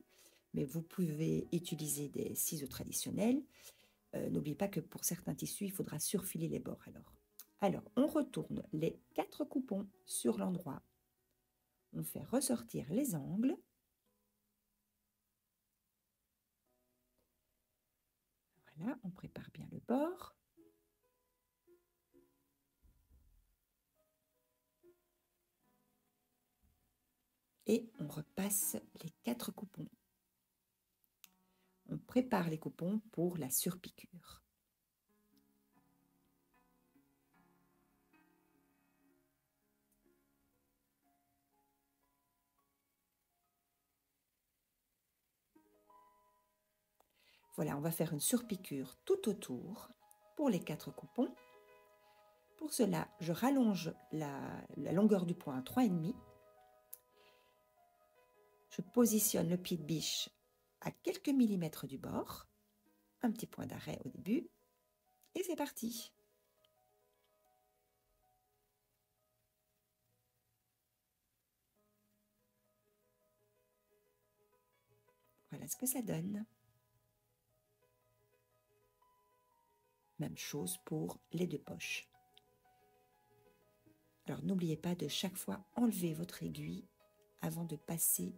mais vous pouvez utiliser des ciseaux traditionnels. N'oubliez pas que pour certains tissus, il faudra surfiler les bords Alors, on retourne les 4 coupons sur l'endroit. On fait ressortir les angles. Voilà, on prépare bien le bord. Et on repasse les 4 coupons. On prépare les coupons pour la surpiqûre. Voilà, on va faire une surpiqûre tout autour pour les 4 coupons. Pour cela, je rallonge la longueur du point à 3,5. Je positionne le pied de biche à quelques millimètres du bord. Un petit point d'arrêt au début. Et c'est parti. Voilà ce que ça donne. Même chose pour les deux poches. Alors n'oubliez pas de chaque fois enlever votre aiguille avant de passer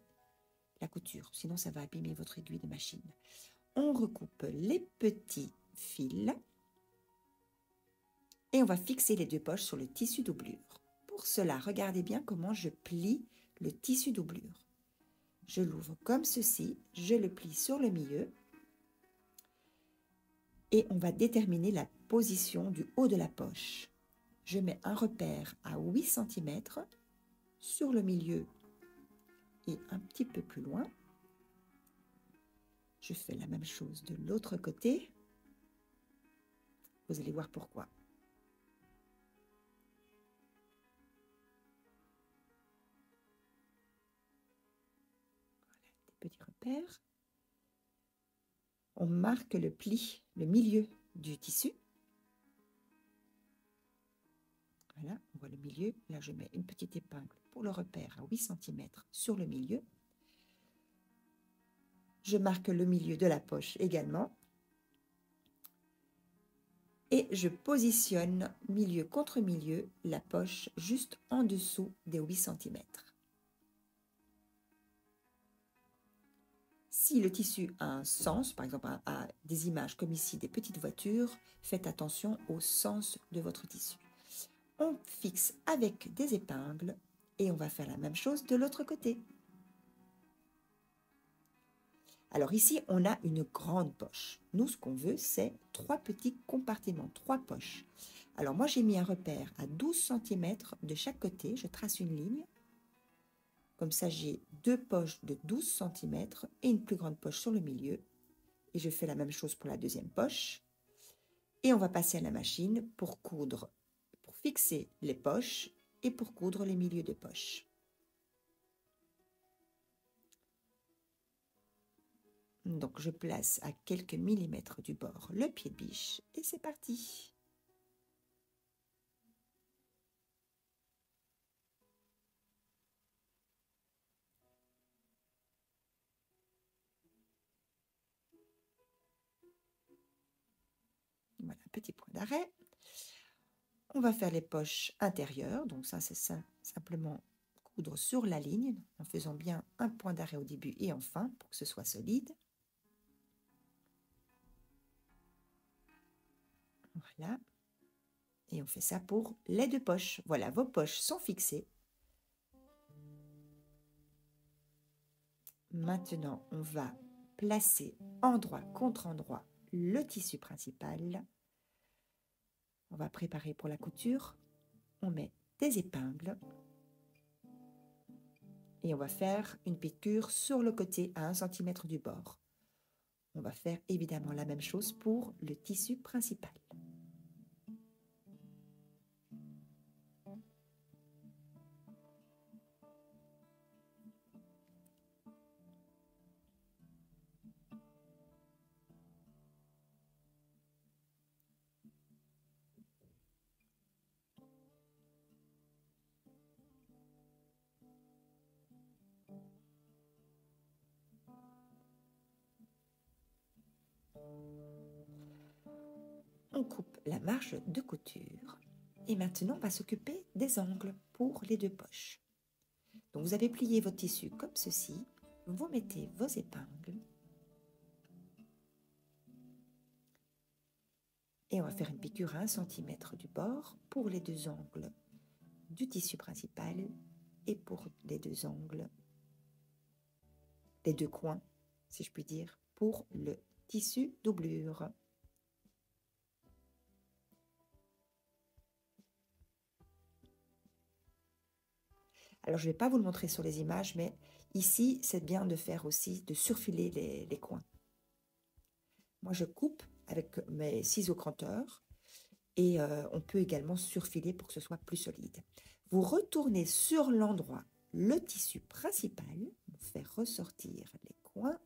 la couture, sinon ça va abîmer votre aiguille de machine. On recoupe les petits fils et on va fixer les deux poches sur le tissu doublure. Pour cela, regardez bien comment je plie le tissu doublure. Je l'ouvre comme ceci, je le plie sur le milieu et on va déterminer la position du haut de la poche. Je mets un repère à 8 cm sur le milieu et un petit peu plus loin. Je fais la même chose de l'autre côté. Vous allez voir pourquoi. Voilà, des petits repères. On marque le pli, le milieu du tissu. Voilà, on voit le milieu. Là, je mets une petite épingle pour le repère à 8 cm sur le milieu. Je marque le milieu de la poche également. Et je positionne milieu contre milieu la poche juste en dessous des 8 cm. Si le tissu a un sens, par exemple a des images comme ici des petites voitures, faites attention au sens de votre tissu. On fixe avec des épingles et on va faire la même chose de l'autre côté. Alors ici, on a une grande poche. Nous, ce qu'on veut, c'est 3 petits compartiments, 3 poches. Alors moi, j'ai mis un repère à 12 cm de chaque côté. Je trace une ligne. Comme ça, j'ai 2 poches de 12 cm et une plus grande poche sur le milieu. Et je fais la même chose pour la deuxième poche. Et on va passer à la machine pour coudre, pour fixer les poches et pour coudre les milieux de poche. Donc je place à quelques millimètres du bord le pied de biche et c'est parti. Voilà, petit point d'arrêt. On va faire les poches intérieures, donc ça c'est simplement coudre sur la ligne en faisant bien un point d'arrêt au début et en fin pour que ce soit solide. Voilà. Et on fait ça pour les deux poches. Voilà, vos poches sont fixées. Maintenant, on va placer endroit contre endroit le tissu principal. On va préparer pour la couture. On met des épingles. Et on va faire une piqûre sur le côté à 1 cm du bord. On va faire évidemment la même chose pour le tissu principal. On coupe la marge de couture et maintenant on va s'occuper des angles pour les deux poches. Donc vous avez plié votre tissu comme ceci, vous mettez vos épingles et on va faire une piqûre à 1 cm du bord pour les deux angles du tissu principal et pour les deux angles, les deux coins, si je puis dire, pour le tissu doublure. Alors, je ne vais pas vous le montrer sur les images, mais ici, c'est bien de faire aussi, de surfiler les coins. Moi, je coupe avec mes ciseaux cranteurs et on peut également surfiler pour que ce soit plus solide. Vous retournez sur l'endroit le tissu principal, on fait ressortir les coins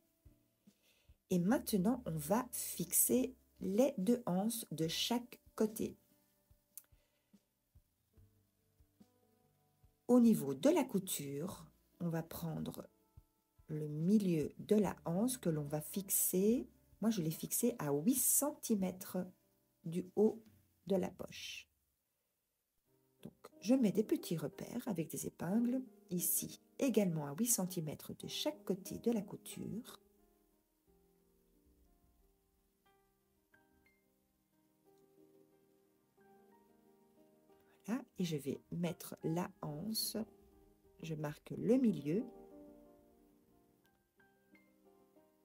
et maintenant on va fixer les 2 anses de chaque côté. Au niveau de la couture, on va prendre le milieu de la anse que l'on va fixer. Moi, je l'ai fixé à 8 cm du haut de la poche. Donc, je mets des petits repères avec des épingles, ici également à 8 cm de chaque côté de la couture. Voilà, et je vais mettre la anse, je marque le milieu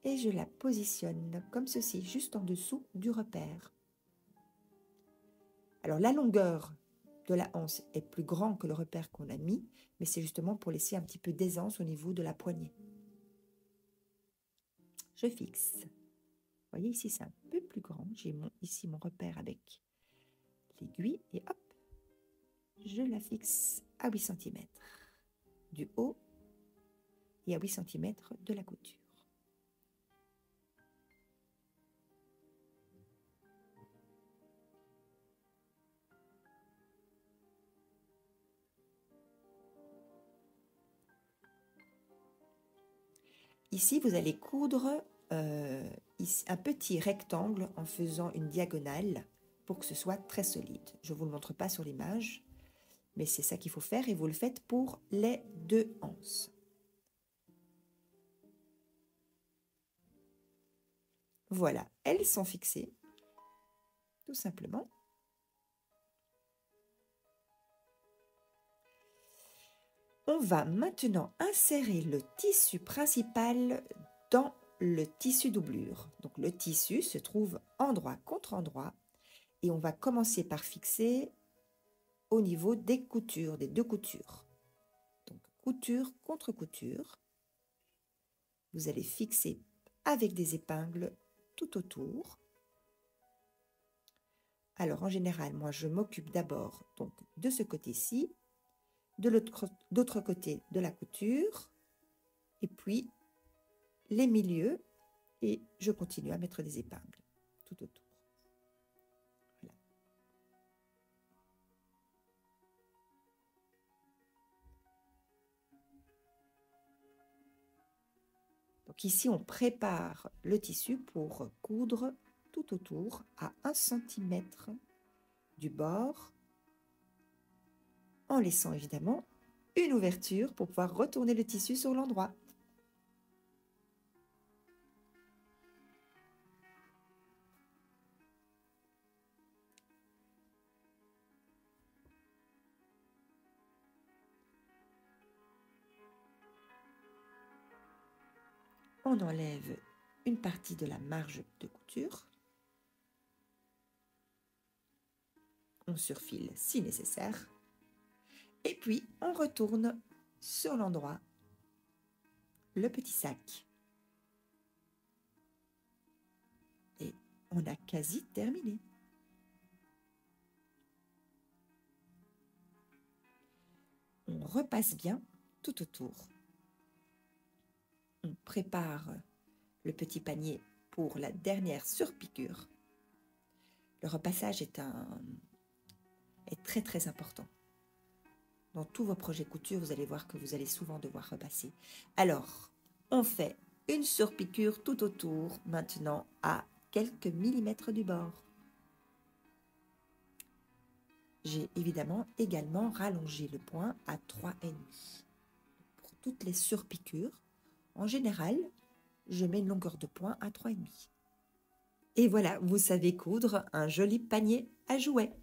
et je la positionne comme ceci, juste en dessous du repère. Alors la longueur de la anse est plus grande que le repère qu'on a mis, mais c'est justement pour laisser un petit peu d'aisance au niveau de la poignée. Je fixe. Vous voyez ici c'est un peu plus grand, j'ai ici mon repère avec l'aiguille et hop, je la fixe à 8 cm du haut et à 8 cm de la couture. Ici, vous allez coudre un petit rectangle en faisant une diagonale pour que ce soit très solide. Je ne vous le montre pas sur l'image, mais c'est ça qu'il faut faire et vous le faites pour les 2 anses. Voilà, elles sont fixées, tout simplement. On va maintenant insérer le tissu principal dans le tissu doublure. Donc le tissu se trouve endroit contre endroit et on va commencer par fixer au niveau des coutures, des 2 coutures. Donc couture contre couture. Vous allez fixer avec des épingles tout autour. Alors en général, moi je m'occupe d'abord donc de ce côté-ci, de l'autre côté de la couture, et puis les milieux, et je continue à mettre des épingles tout autour. Voilà. Donc ici, on prépare le tissu pour coudre tout autour à 1 cm du bord, en laissant évidemment une ouverture pour pouvoir retourner le tissu sur l'endroit. On enlève une partie de la marge de couture. On surfile si nécessaire. Et puis, on retourne sur l'endroit le petit sac. Et on a quasi terminé. On repasse bien tout autour. On prépare le petit panier pour la dernière surpiqûre. Le repassage est très très important. Dans tous vos projets couture, vous allez voir que vous allez souvent devoir repasser. Alors, on fait une surpiqûre tout autour, maintenant à quelques millimètres du bord. J'ai évidemment également rallongé le point à 3,5. Pour toutes les surpiqûres, en général, je mets une longueur de point à 3,5. Et voilà, vous savez coudre un joli panier à jouets.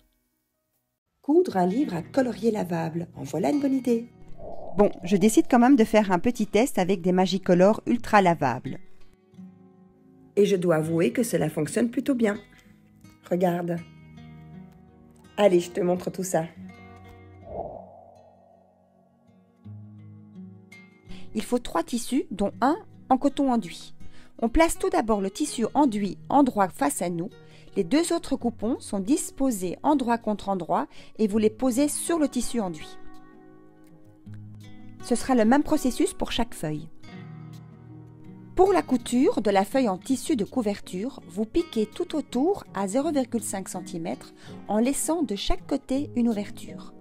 Coudre un livre à colorier lavable, en voilà une bonne idée. Bon, je décide quand même de faire un petit test avec des Magicolor ultra lavables. Et je dois avouer que cela fonctionne plutôt bien. Regarde. Allez, je te montre tout ça. Il faut 3 tissus, dont un en coton enduit. On place tout d'abord le tissu enduit endroit face à nous. Les 2 autres coupons sont disposés endroit contre endroit et vous les posez sur le tissu enduit. Ce sera le même processus pour chaque feuille. Pour la couture de la feuille en tissu de couverture, vous piquez tout autour à 0,5 cm en laissant de chaque côté une ouverture.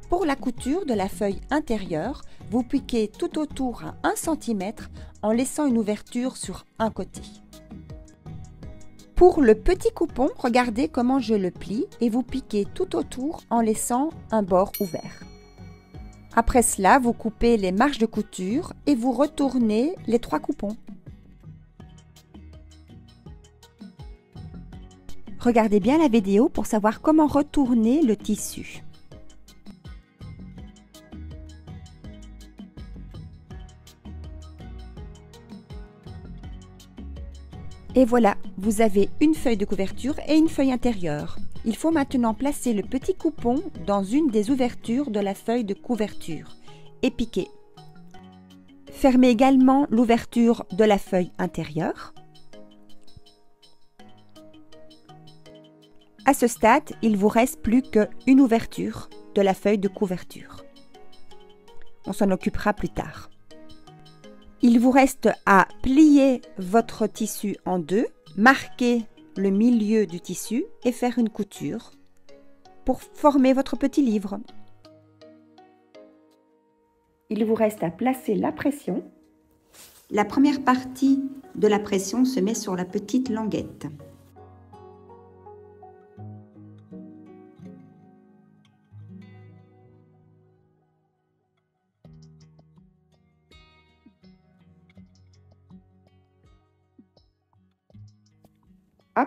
Pour la couture de la feuille intérieure, vous piquez tout autour à 1 cm en laissant une ouverture sur un côté. Pour le petit coupon, regardez comment je le plie et vous piquez tout autour en laissant un bord ouvert. Après cela, vous coupez les marges de couture et vous retournez les 3 coupons. Regardez bien la vidéo pour savoir comment retourner le tissu. Et voilà, vous avez une feuille de couverture et une feuille intérieure. Il faut maintenant placer le petit coupon dans une des ouvertures de la feuille de couverture et piquer. Fermez également l'ouverture de la feuille intérieure. À ce stade, il vous reste plus qu'une ouverture de la feuille de couverture. On s'en occupera plus tard. Il vous reste à plier votre tissu en deux, marquer le milieu du tissu et faire une couture pour former votre petit livre. Il vous reste à placer la pression. La première partie de la pression se met sur la petite languette. Hop.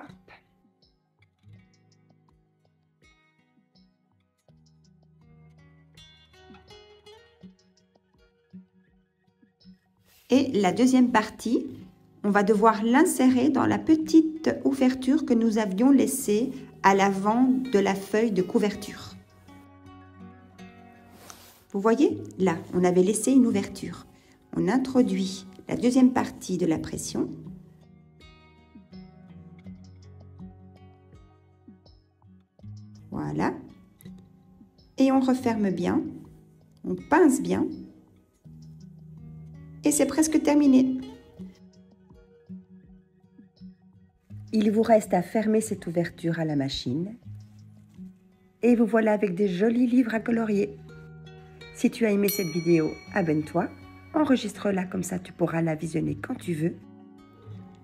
Et la deuxième partie, on va devoir l'insérer dans la petite ouverture que nous avions laissée à l'avant de la feuille de couverture. Vous voyez, là, on avait laissé une ouverture. On introduit la deuxième partie de la pression. Voilà. Et on referme bien. On pince bien. Et c'est presque terminé. Il vous reste à fermer cette ouverture à la machine. Et vous voilà avec des jolis livres à colorier. Si tu as aimé cette vidéo, abonne-toi. Enregistre-la comme ça tu pourras la visionner quand tu veux.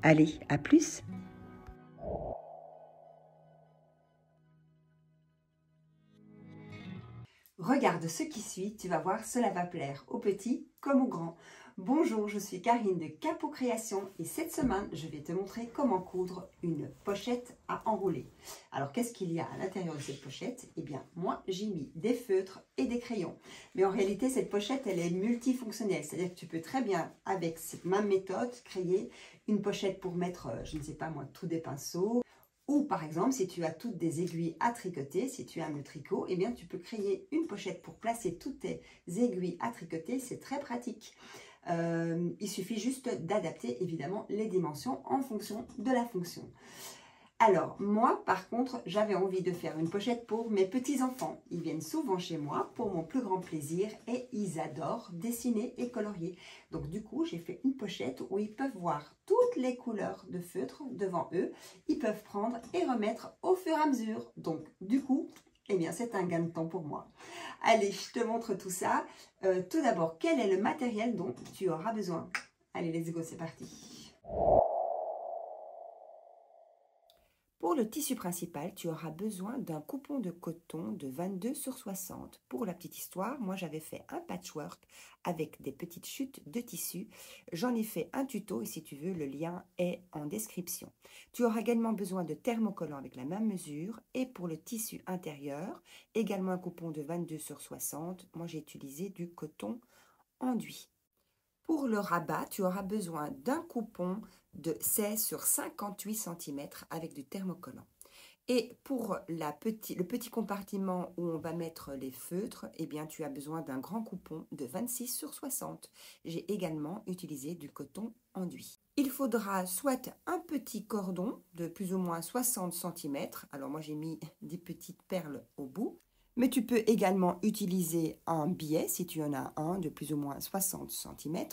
Allez, à plus! Regarde ce qui suit, tu vas voir, cela va plaire aux petits comme aux grands. Bonjour, je suis Karine de Capot Création et cette semaine, je vais te montrer comment coudre une pochette à enrouler. Alors, qu'est-ce qu'il y a à l'intérieur de cette pochette? Eh bien, moi, j'ai mis des feutres et des crayons. Mais en réalité, cette pochette, elle est multifonctionnelle. C'est-à-dire que tu peux très bien, avec cette même méthode, créer une pochette pour mettre, je ne sais pas moi, tous des pinceaux. Ou par exemple, si tu as toutes des aiguilles à tricoter, si tu aimes le tricot, eh bien tu peux créer une pochette pour placer toutes tes aiguilles à tricoter. C'est très pratique. Il suffit juste d'adapter évidemment les dimensions en fonction de la fonction. Alors, moi, par contre, j'avais envie de faire une pochette pour mes petits-enfants. Ils viennent souvent chez moi pour mon plus grand plaisir et ils adorent dessiner et colorier. Donc, du coup, j'ai fait une pochette où ils peuvent voir toutes les couleurs de feutre devant eux. Ils peuvent prendre et remettre au fur et à mesure. Donc, du coup, eh bien, c'est un gain de temps pour moi. Allez, je te montre tout ça. Tout d'abord, quel est le matériel dont tu auras besoin? Allez, let's go, c'est parti. Pour le tissu principal, tu auras besoin d'un coupon de coton de 22 sur 60. Pour la petite histoire, moi j'avais fait un patchwork avec des petites chutes de tissu. J'en ai fait un tuto et si tu veux, le lien est en description. Tu auras également besoin de thermocollants avec la même mesure. Et pour le tissu intérieur, également un coupon de 22 sur 60. Moi j'ai utilisé du coton enduit. Pour le rabat, tu auras besoin d'un coupon de 16 sur 58 cm avec du thermocollant. Et pour le petit compartiment où on va mettre les feutres, eh bien, tu as besoin d'un grand coupon de 26 sur 60. J'ai également utilisé du coton enduit. Il faudra soit un petit cordon de plus ou moins 60 cm. Alors moi, j'ai mis des petites perles au bout. Mais tu peux également utiliser un biais si tu en as un de plus ou moins 60 cm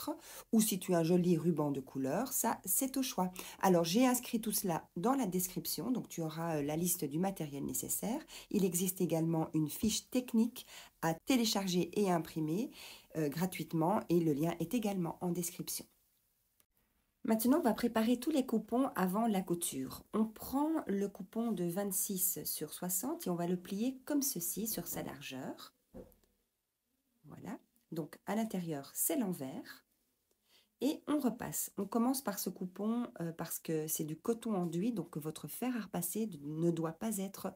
ou si tu as un joli ruban de couleur, ça c'est au choix. Alors j'ai inscrit tout cela dans la description, donc tu auras la liste du matériel nécessaire. Il existe également une fiche technique à télécharger et imprimer gratuitement et le lien est également en description. Maintenant, on va préparer tous les coupons avant la couture. On prend le coupon de 26 sur 60 et on va le plier comme ceci sur sa largeur. Voilà. Donc, à l'intérieur, c'est l'envers. Et on repasse. On commence par ce coupon parce que c'est du coton enduit, donc votre fer à repasser ne doit pas être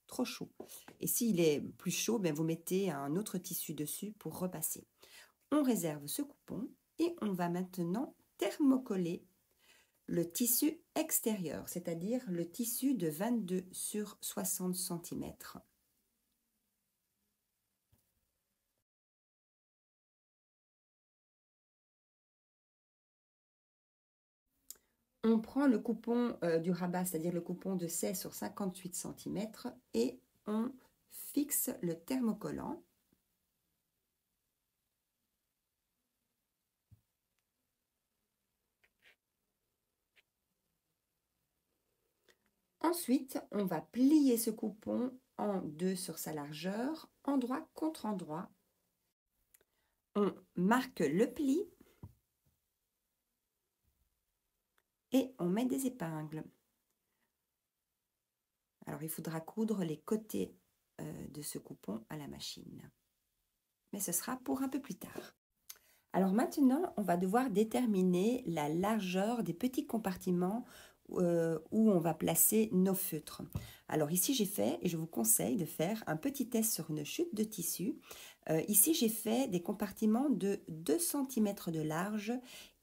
trop chaud. Et s'il est plus chaud, bien, vous mettez un autre tissu dessus pour repasser. On réserve ce coupon et on va maintenant thermocoller le tissu extérieur, c'est-à-dire le tissu de 22 sur 60 cm. On prend le coupon du rabat, c'est-à-dire le coupon de 16 sur 58 cm et on fixe le thermocollant. Ensuite, on va plier ce coupon en deux sur sa largeur, endroit contre endroit. On marque le pli et on met des épingles. Alors, il faudra coudre les côtés de ce coupon à la machine. Mais ce sera pour un peu plus tard. Alors maintenant, on va devoir déterminer la largeur des petits compartiments où on va placer nos feutres. Alors ici, j'ai fait, et je vous conseille de faire un petit test sur une chute de tissu. Ici, j'ai fait des compartiments de 2 cm de large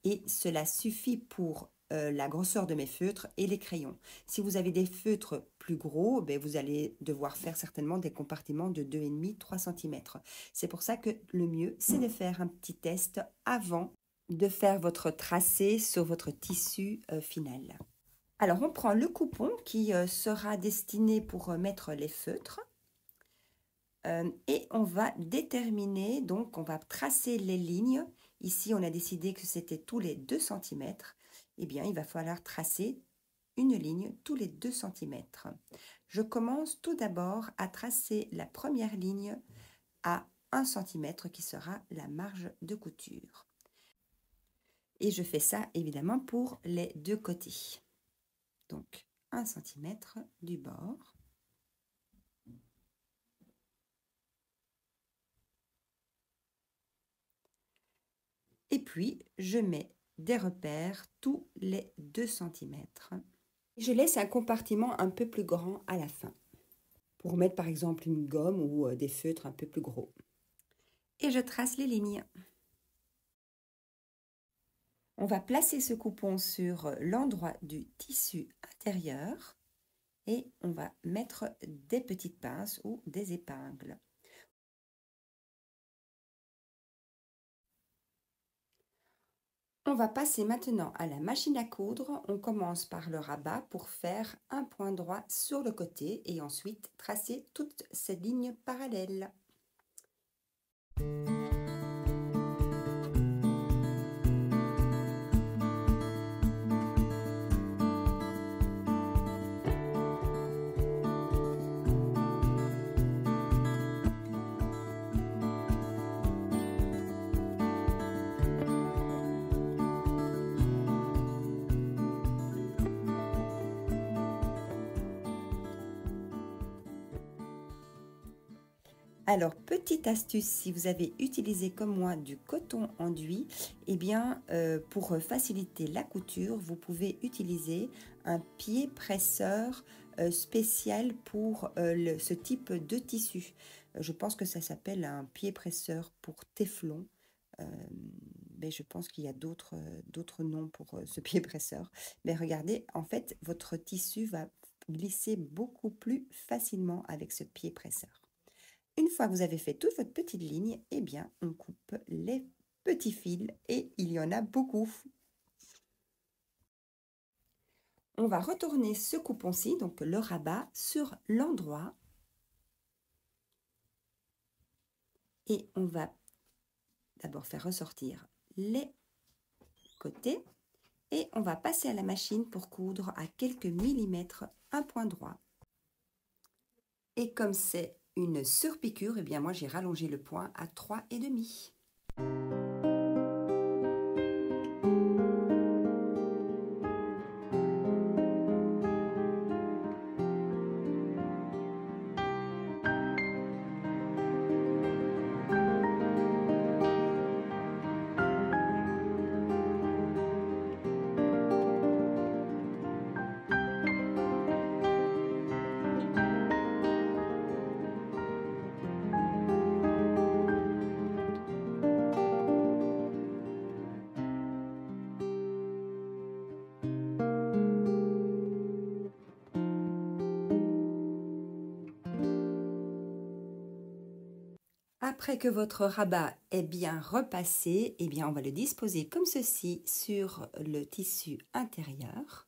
et cela suffit pour la grosseur de mes feutres et les crayons. Si vous avez des feutres plus gros, ben vous allez devoir faire certainement des compartiments de 2,5-3 cm. C'est pour ça que le mieux, c'est de faire un petit test avant de faire votre tracé sur votre tissu final. Alors, on prend le coupon qui sera destiné pour mettre les feutres et on va déterminer, donc on va tracer les lignes. Ici, on a décidé que c'était tous les 2 cm. Eh bien, il va falloir tracer une ligne tous les 2 cm. Je commence tout d'abord à tracer la première ligne à 1 cm qui sera la marge de couture. Et je fais ça évidemment pour les deux côtés. Donc 1 cm du bord. Et puis je mets des repères tous les 2 cm. Je laisse un compartiment un peu plus grand à la fin pour mettre par exemple une gomme ou des feutres un peu plus gros. Et je trace les lignes. On va placer ce coupon sur l'endroit du tissu intérieur et on va mettre des petites pinces ou des épingles. On va passer maintenant à la machine à coudre. On commence par le rabat pour faire un point droit sur le côté et ensuite tracer toutes ces lignes parallèles. Alors, petite astuce, si vous avez utilisé comme moi du coton enduit, eh bien, pour faciliter la couture, vous pouvez utiliser un pied presseur spécial pour ce type de tissu. Je pense que ça s'appelle un pied presseur pour téflon. Mais je pense qu'il y a d'autres noms pour ce pied presseur. Mais regardez, en fait, votre tissu va glisser beaucoup plus facilement avec ce pied presseur. Une fois que vous avez fait toute votre petite ligne, eh bien, on coupe les petits fils et il y en a beaucoup. On va retourner ce coupon-ci, donc le rabat, sur l'endroit et on va d'abord faire ressortir les côtés et on va passer à la machine pour coudre à quelques millimètres un point droit. Et comme c'est une surpiqûre, eh bien moi j'ai rallongé le point à 3,5. Après que votre rabat est bien repassé, eh bien on va le disposer comme ceci sur le tissu intérieur.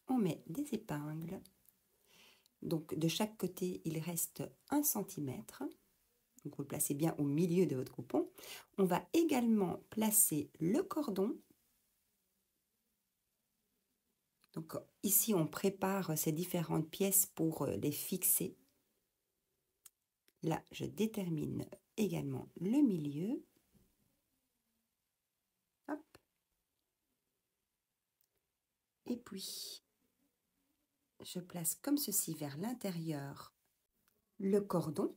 On met des épingles. Donc de chaque côté, il reste 1 cm. Donc vous le placez bien au milieu de votre coupon. On va également placer le cordon. Donc ici, on prépare ces différentes pièces pour les fixer. Là, je détermine également le milieu. Hop. Et puis, je place comme ceci vers l'intérieur le cordon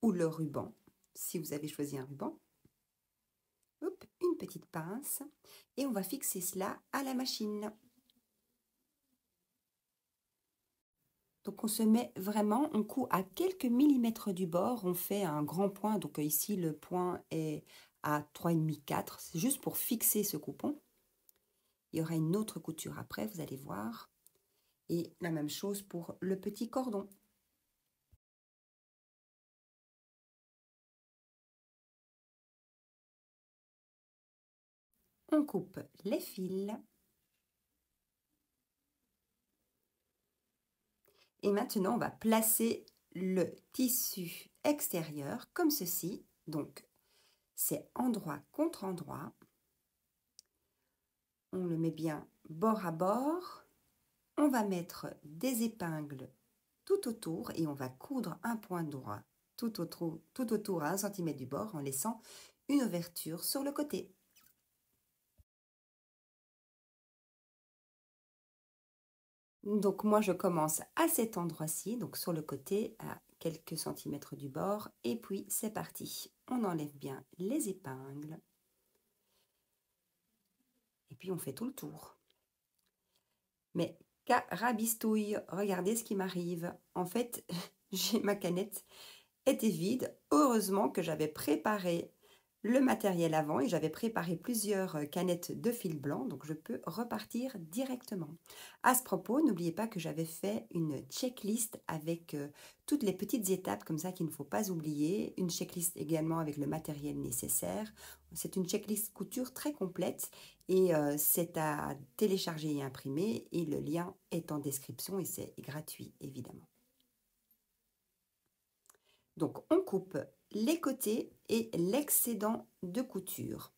ou le ruban, si vous avez choisi un ruban. Hop, une petite pince. Et on va fixer cela à la machine. Donc on se met vraiment, on coud à quelques millimètres du bord, on fait un grand point, donc ici le point est à 3,5-4, c'est juste pour fixer ce coupon. Il y aura une autre couture après, vous allez voir. Et la même chose pour le petit cordon. On coupe les fils. Et maintenant, on va placer le tissu extérieur comme ceci. Donc, c'est endroit contre endroit. On le met bien bord à bord. On va mettre des épingles tout autour et on va coudre un point droit tout autour à 1 cm du bord en laissant une ouverture sur le côté. Donc moi je commence à cet endroit-ci, donc sur le côté à quelques centimètres du bord et puis c'est parti. On enlève bien les épingles et puis on fait tout le tour. Mais carabistouille, regardez ce qui m'arrive. En fait, ma canette était vide. Heureusement que j'avais préparé le matériel avant et j'avais préparé plusieurs canettes de fil blanc, donc je peux repartir directement. À ce propos, n'oubliez pas que j'avais fait une checklist avec toutes les petites étapes comme ça qu'il ne faut pas oublier, une checklist également avec le matériel nécessaire. C'est une checklist couture très complète et c'est à télécharger et imprimer et le lien est en description et c'est gratuit évidemment. Donc, on coupe les côtés et l'excédent de couture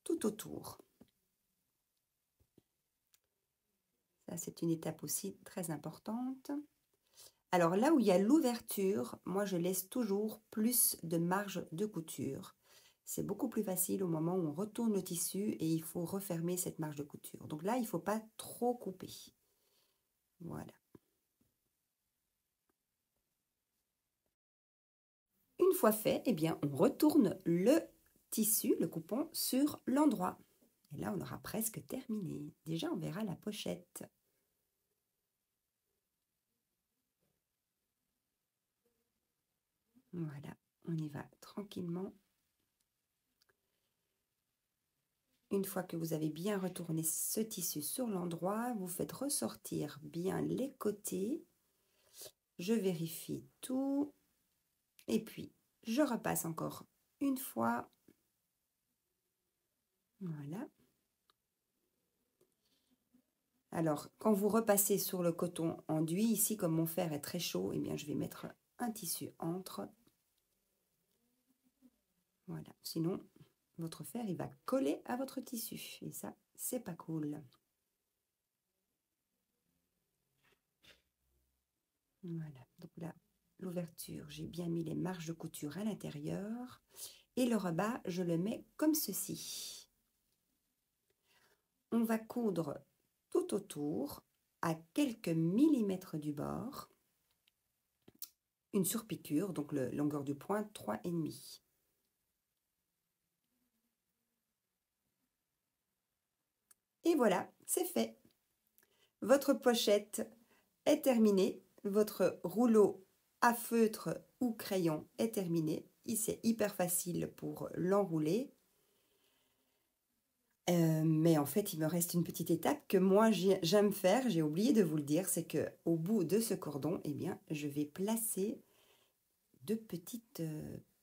tout autour. Ça, c'est une étape aussi très importante. Alors, là où il y a l'ouverture, moi, je laisse toujours plus de marge de couture. C'est beaucoup plus facile au moment où on retourne le tissu et il faut refermer cette marge de couture. Donc là, il ne faut pas trop couper. Voilà. Une fois fait, eh bien, on retourne le tissu, le coupon, sur l'endroit. Et là, on aura presque terminé. Déjà, on verra la pochette. Voilà, on y va tranquillement. Une fois que vous avez bien retourné ce tissu sur l'endroit, vous faites ressortir bien les côtés. Je vérifie tout. Et puis, je repasse encore une fois. Voilà. Alors, quand vous repassez sur le coton enduit, ici, comme mon fer est très chaud, eh bien, je vais mettre un tissu entre. Voilà. Sinon, votre fer, il va coller à votre tissu. Et ça, c'est pas cool. Voilà. Donc là, l'ouverture, j'ai bien mis les marges de couture à l'intérieur. Et le rebas, je le mets comme ceci. On va coudre tout autour, à quelques millimètres du bord, une surpiqûre, donc la longueur du point 3,5. Et voilà, c'est fait. Votre pochette est terminée. Votre rouleau à feutre ou crayon est terminé. C'est hyper facile pour l'enrouler. Mais en fait, il me reste une petite étape que moi j'aime faire. J'ai oublié de vous le dire, c'est que au bout de ce cordon, eh bien, je vais placer deux petites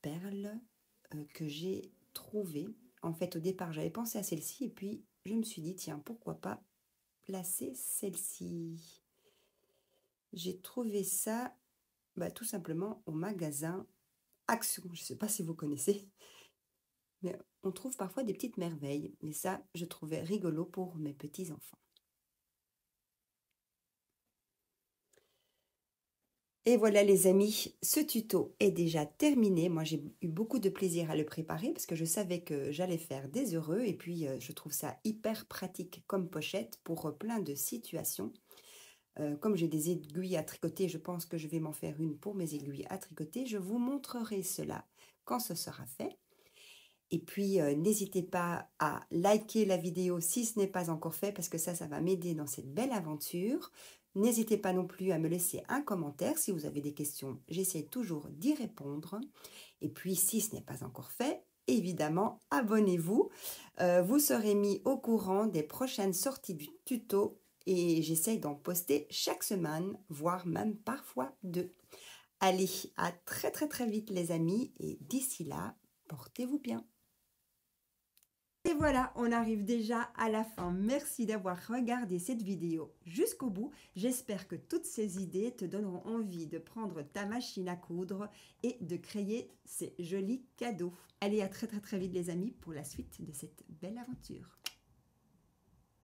perles que j'ai trouvées. En fait, au départ, j'avais pensé à celle-ci et puis je me suis dit, tiens, pourquoi pas placer celle-ci. J'ai trouvé ça tout simplement au magasin Action. Je ne sais pas si vous connaissez, mais on trouve parfois des petites merveilles. Mais ça, je trouvais rigolo pour mes petits-enfants. Et voilà les amis, ce tuto est déjà terminé. Moi, j'ai eu beaucoup de plaisir à le préparer parce que je savais que j'allais faire des heureux. Et puis, je trouve ça hyper pratique comme pochette pour plein de situations. Comme j'ai des aiguilles à tricoter, je pense que je vais m'en faire une pour mes aiguilles à tricoter. Je vous montrerai cela quand ce sera fait. Et puis, n'hésitez pas à liker la vidéo si ce n'est pas encore fait parce que ça va m'aider dans cette belle aventure. N'hésitez pas non plus à me laisser un commentaire si vous avez des questions. J'essaie toujours d'y répondre. Et puis, si ce n'est pas encore fait, évidemment, abonnez-vous. Vous serez mis au courant des prochaines sorties du tuto. Et j'essaye d'en poster chaque semaine, voire même parfois deux. Allez, à très très très vite les amis, et d'ici là, portez-vous bien. Et voilà, on arrive déjà à la fin. Merci d'avoir regardé cette vidéo jusqu'au bout. J'espère que toutes ces idées te donneront envie de prendre ta machine à coudre et de créer ces jolis cadeaux. Allez, à très très très vite les amis pour la suite de cette belle aventure.